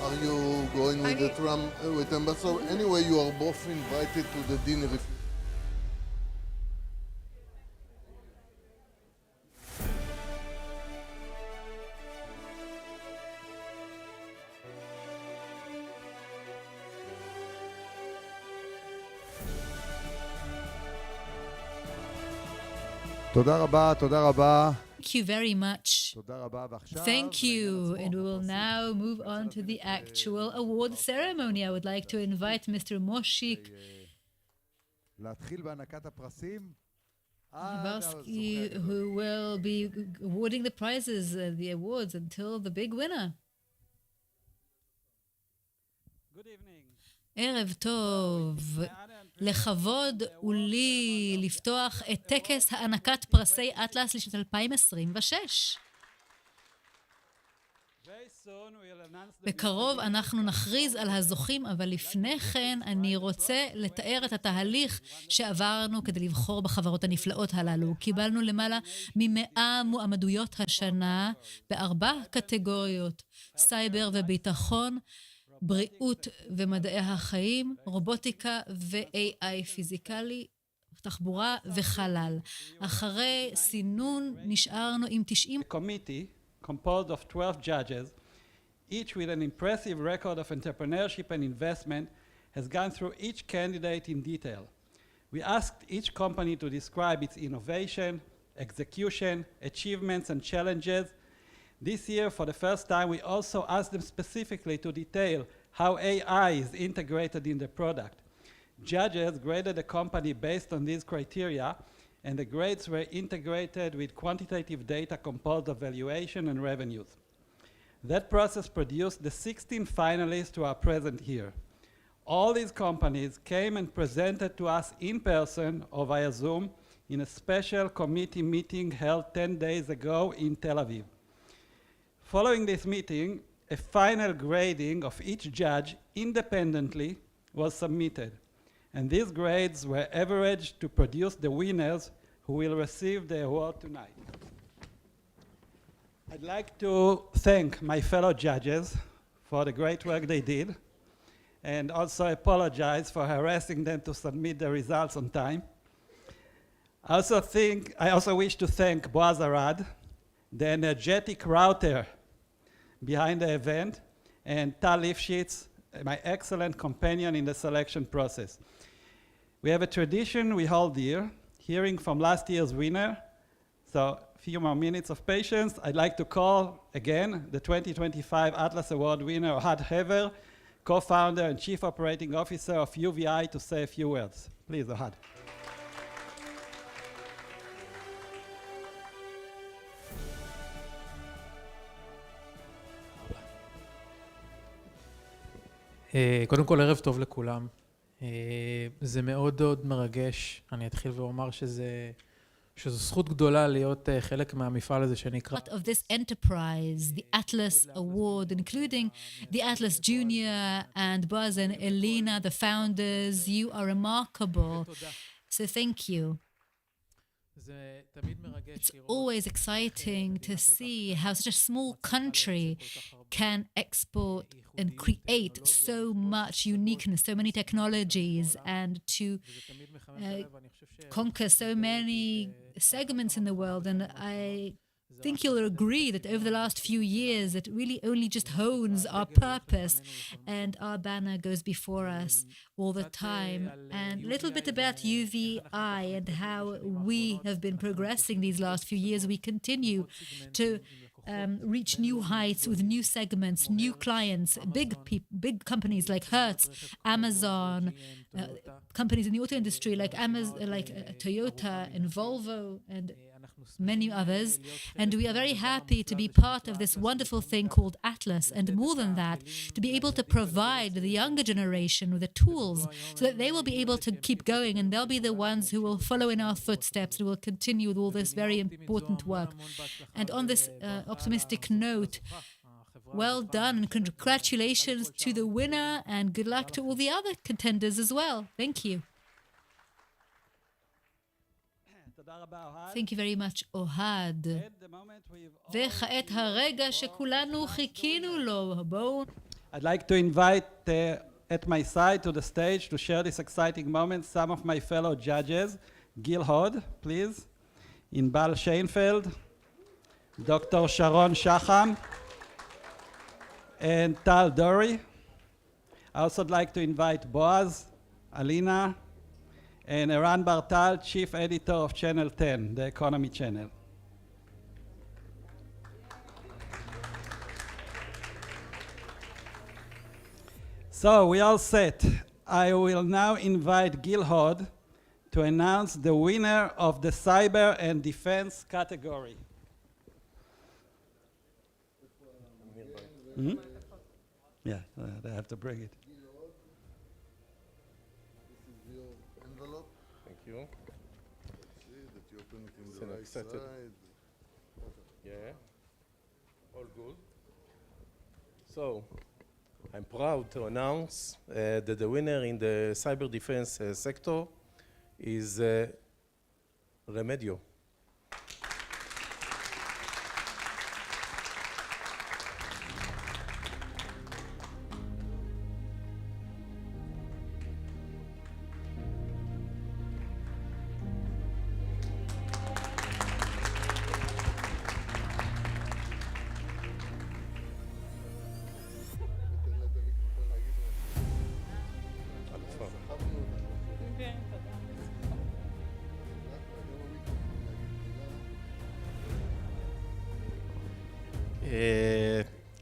Are you going with the tram with Ambassador? Anyway, you are both invited to the dinner. תודה רבה, תודה רבה. Thank you very much. תודה רבה, ועכשיו... Thank you. And we will now move on to the actual award ceremony. I would like to invite Mr. Moshik להתחיל בהענקת הפרסים. Zabarsky, who will be awarding the prizes, the awards, until the big winner. Good evening. ערב טוב. לכבוד ולי לפתוח את טקס הענקת פרסי אטלס לשנת 2026. בקרוב אנחנו נכריז על הזוכים, אבל לפני כן אני רוצה לתאר את התהליך שעברנו כדי לבחור בחברות הנפלאות הללו. קיבלנו למעלה מ100 מועמדויות השנה ב4 קטגוריות: סייבר וביטחון, בריאות ומדעי החיים, רובוטיקה ו-AI פיזיקלי, תחבורה וחלל. אחרי סינון נשארנו עם 90... Committee composed of 12 judges, each with an impressive record of entrepreneurship and investment, has gone through each candidate in detail. We asked each company to describe its innovation, execution, achievements, and challenges. This year, for the first time, we also asked them specifically to detail how AI is integrated in the product. Judges graded the company based on these criteria, and the grades were integrated with quantitative data composed of valuation and revenues. That process produced the 16 finalists who are present here. All these companies came and presented to us in person or via Zoom in a special committee meeting held 10 days ago in Tel Aviv. Following this meeting, a final grading of each judge independently was submitted, and these grades were averaged to produce the winners who will receive the award tonight. I'd like to thank my fellow judges for the great work they did, and also apologize for harassing them to submit the results on time. I also wish to thank Boaz Arad, the energetic router behind the event, and Tal Lifshitz, my excellent companion in the selection process. We have a tradition we hold dear, hearing from last year's winner. So few more minutes of patience, I'd like to call again the 2025 Atlas Award winner, Ohad Hever, co-founder and chief operating officer of UVI, to say a few words. Please, Ohad. קודם כל, ערב טוב לכולם. זה מאוד מאוד מרגש. אני אתחיל ואומר שזו זכות גדולה להיות חלק מהמפעל הזה שנקרא. Part of this enterprise, the Atlas Award, including the Atlas Junior and Buzz and Elena, the founders. You are remarkable. So thank you. It's always exciting to see how such a small country can export and create so much uniqueness, so many technologies, and to conquer so many segments in the world. And I think you'll agree that over the last few years, it really only just hones our purpose, and our banner goes before us all the time. And a little bit about UVI and how we have been progressing these last few years. We continue to reach new heights with new segments, new clients, big companies like Hertz, Amazon, companies in the auto industry like Toyota and Volvo and many others. And we are very happy to be part of this wonderful thing called Atlas. And more than that, to be able to provide the younger generation with the tools so that they will be able to keep going, and they'll be the ones who will follow in our footsteps and will continue with all this very important work. And on this optimistic note, well done and congratulations to the winner, and good luck to all the other contenders as well. Thank you. Thank you very much, Ohad. וכעת הרגע שכולנו חיכינו לו. בואו. I'd like to invite at my side to the stage to share this exciting moment some of my fellow judges. Gil Hod, please. Inbal Sheinfeld, Dr. Sharon Shacham, and Tal Dory. I also would like to invite Boaz, Alina, and Eran Bartal, Chief Editor of Channel 10, the Economy Channel. So we all set. I will now invite Gil Hod to announce the winner of the Cyber and Defense category. Mm-hmm. Yeah, they have to bring it. Thank you. See that you open it in the So right accepted. side. Yeah, all good. So, I'm proud to announce that the winner in the cyber defense sector is Remedio.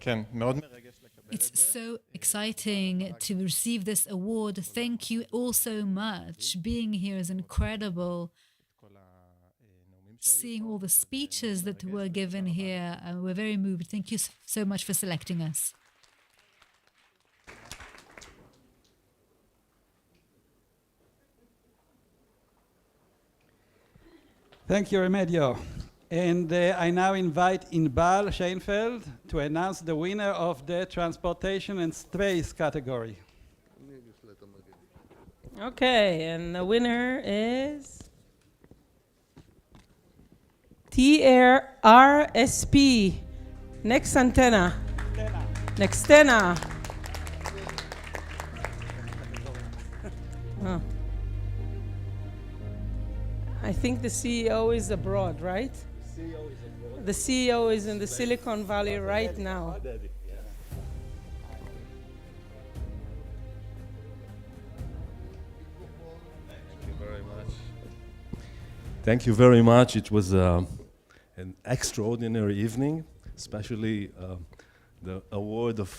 כן, מאוד מרגש לקבל את זה. It's so exciting to receive this award. Thank you all so much. Being here is incredible. Seeing all the speeches that were given here, we're very moved. Thank you so much for selecting us. Thank you, Remedio. And I now invite Inbal Sheinfeld to announce the winner of the Transportation and Space category. Okay, and the winner is TR RSP, Next Antenna. Nextena. Oh. I think the CEO is abroad, right? The CEO is in the Silicon Valley right now. Thank you very much. It was an extraordinary evening, especially the award of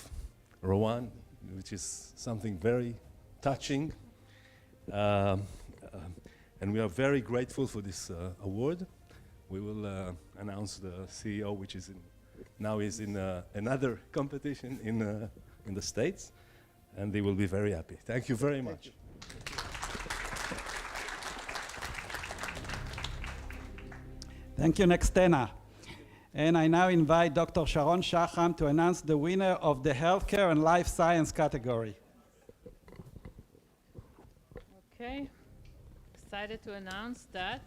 Rowan, which is something very touching. And we are very grateful for this award. We will announce the CEO, which is now is in another competition in the States, and they will be very happy. Thank you very much. Thank you, Nextena. And I now invite Dr. Sharon Shacham to announce the winner of the Healthcare and Life Science category. Okay. Excited to announce that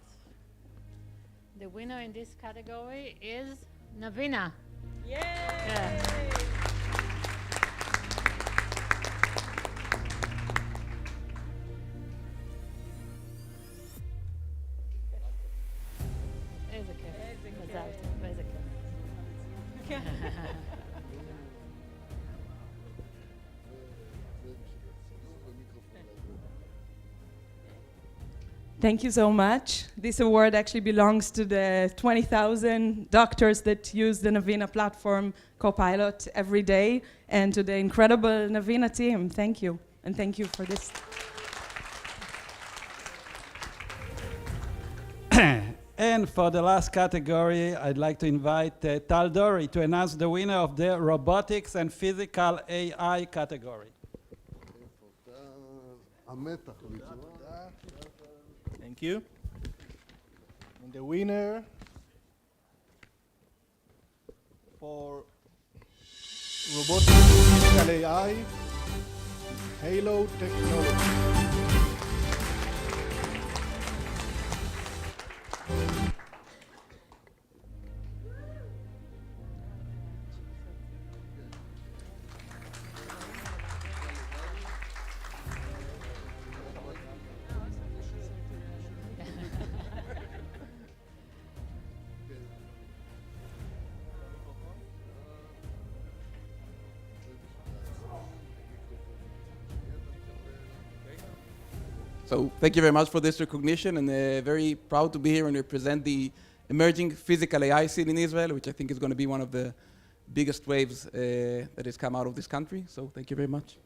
the winner in this category is Navina. Yay! Yeah. איזה כיף. מזל טוב, איזה כיף. Thank you so much. This award actually belongs to the 20,000 doctors that use the Navina platform Copilot every day, and to the incredible Navina team. Thank you, and thank you for this. And for the last category, I'd like to invite Tal Dori to announce the winner of the Robotics and Physical AI category. Thank you. And the winner for Robotics and Physical AI, Halo Technology. So thank you very much for this recognition, and very proud to be here and represent the emerging physical AI scene in Israel, which I think is going to be one of the biggest waves that has come out of this country. So thank you very much.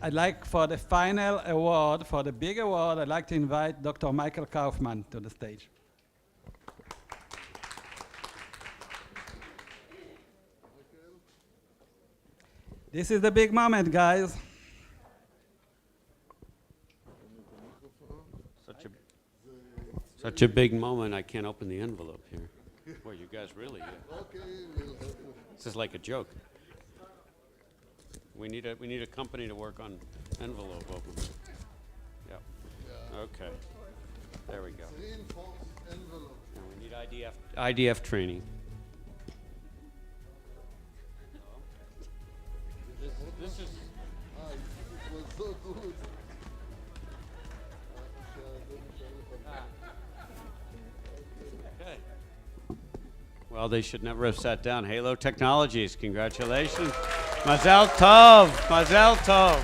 I'd like for the final award, for the big award, I'd like to invite Dr. Michael Kaufman to the stage. This is the big moment, guys. Such a big moment, I can't open the envelope here. Boy, you guys really... This is like a joke. We need a company to work on envelope opening. Yep. Okay. There we go. Now we need IDF training. This is. It was so good. Okay. Well, they should never have sat down. Halo Technologies, congratulations. Mazel tov, mazel tov.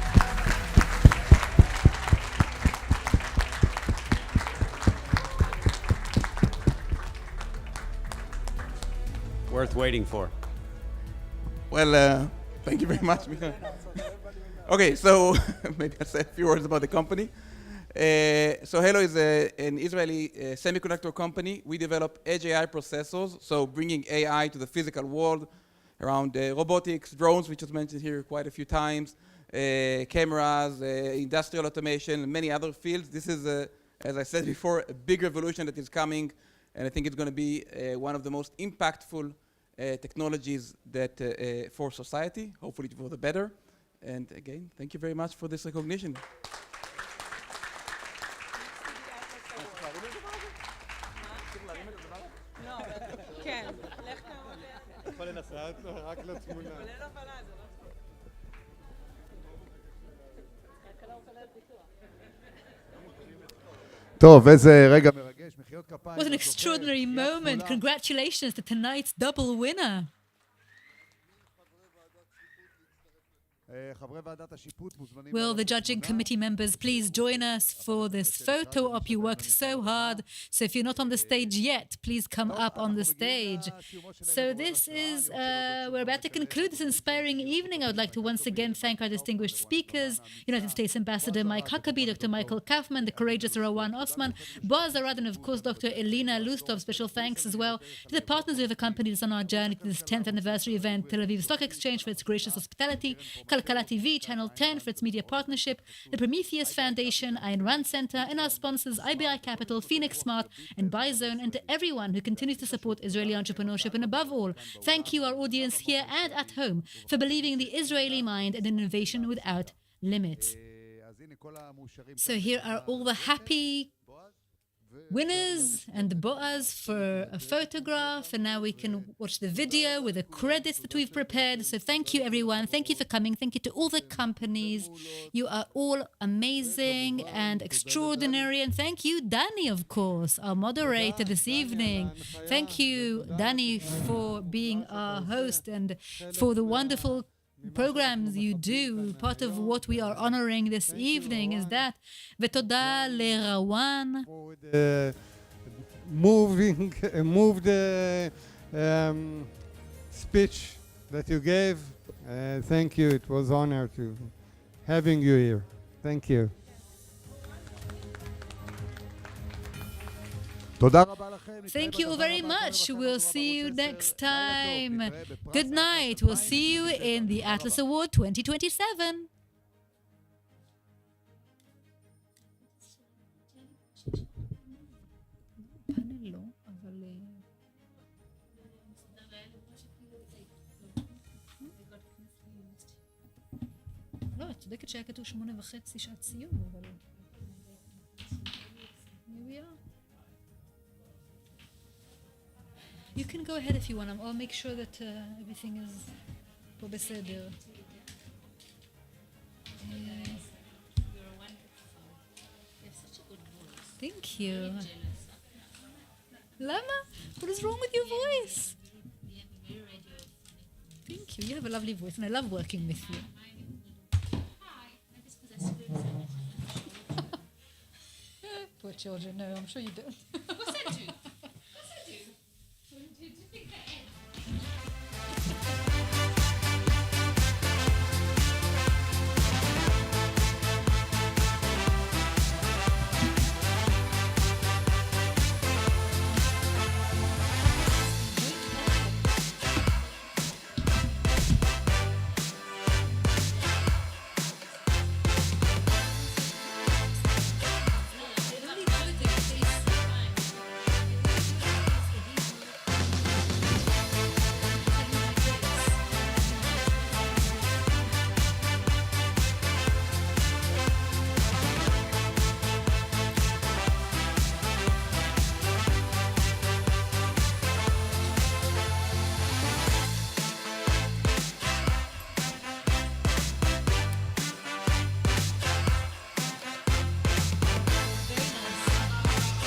Worth waiting for. Well, thank you very much. Okay, so maybe I'll say a few words about the company. So Halo is an Israeli semiconductor company. We develop edge AI processors, so bringing AI to the physical world around robotics, drones, which was mentioned here quite a few times, cameras, industrial automation, and many other fields. This is, as I said before, a big revolution that is coming, and I think it's going to be one of the most impactful technologies that for society, hopefully for the better. And again, thank you very much for this recognition. טוב, איזה רגע מרגש, מחיאות כפיים. What an extraordinary moment. Congratulations to tonight's double winner. Will the judging committee members please join us for this photo op? You worked so hard. So if you're not on the stage yet, please come up on the stage. So this is, we're about to conclude this inspiring evening. I would like to once again thank our distinguished speakers, United States Ambassador Mike Huckabee, Dr. Michael Kaufman, the courageous Rawan Osman, Boaz Arad, and of course Dr. Elina Lustov. Special thanks as well to the partners who have accompanied us on our journey to this 10th anniversary event, Tel Aviv Stock Exchange for its gracious hospitality, Kalkala TV, Channel 10 for its media partnership, the Prometheus Foundation, Ayn Rand Center, and our sponsors IBI Capital, Phoenix Smart, and BuyZone, and to everyone who continues to support Israeli entrepreneurship. And above all, thank you, our audience here and at home, for believing in the Israeli mind and innovation without limits. So here are all the happy winners and Boaz for a photograph, and now we can watch the video with the credits that we've prepared. So thank you, everyone. Thank you for coming. Thank you to all the companies. You are all amazing and extraordinary. And thank you, Danny, of course, our moderator this evening. Thank you, Danny, for being our host and for the wonderful programs you do. Part of what we are honoring this evening is that. ותודה לרוואן. Moved speech that you gave. Thank you. It was an honor to having you here. Thank you. Thank you all very much. We'll see you next time. Good night. We'll see you in the Atlas Award 2027. לא, את צודקת שהיה כתוב 8:30 שעת סיום, אבל... Here we are. You can go ahead if you want. I'll make sure that everything is פה בסדר. Thank you. למה? What is wrong with your voice? Thank you. You have a lovely voice and I love working with you. Poor children. No, I'm sure you don't.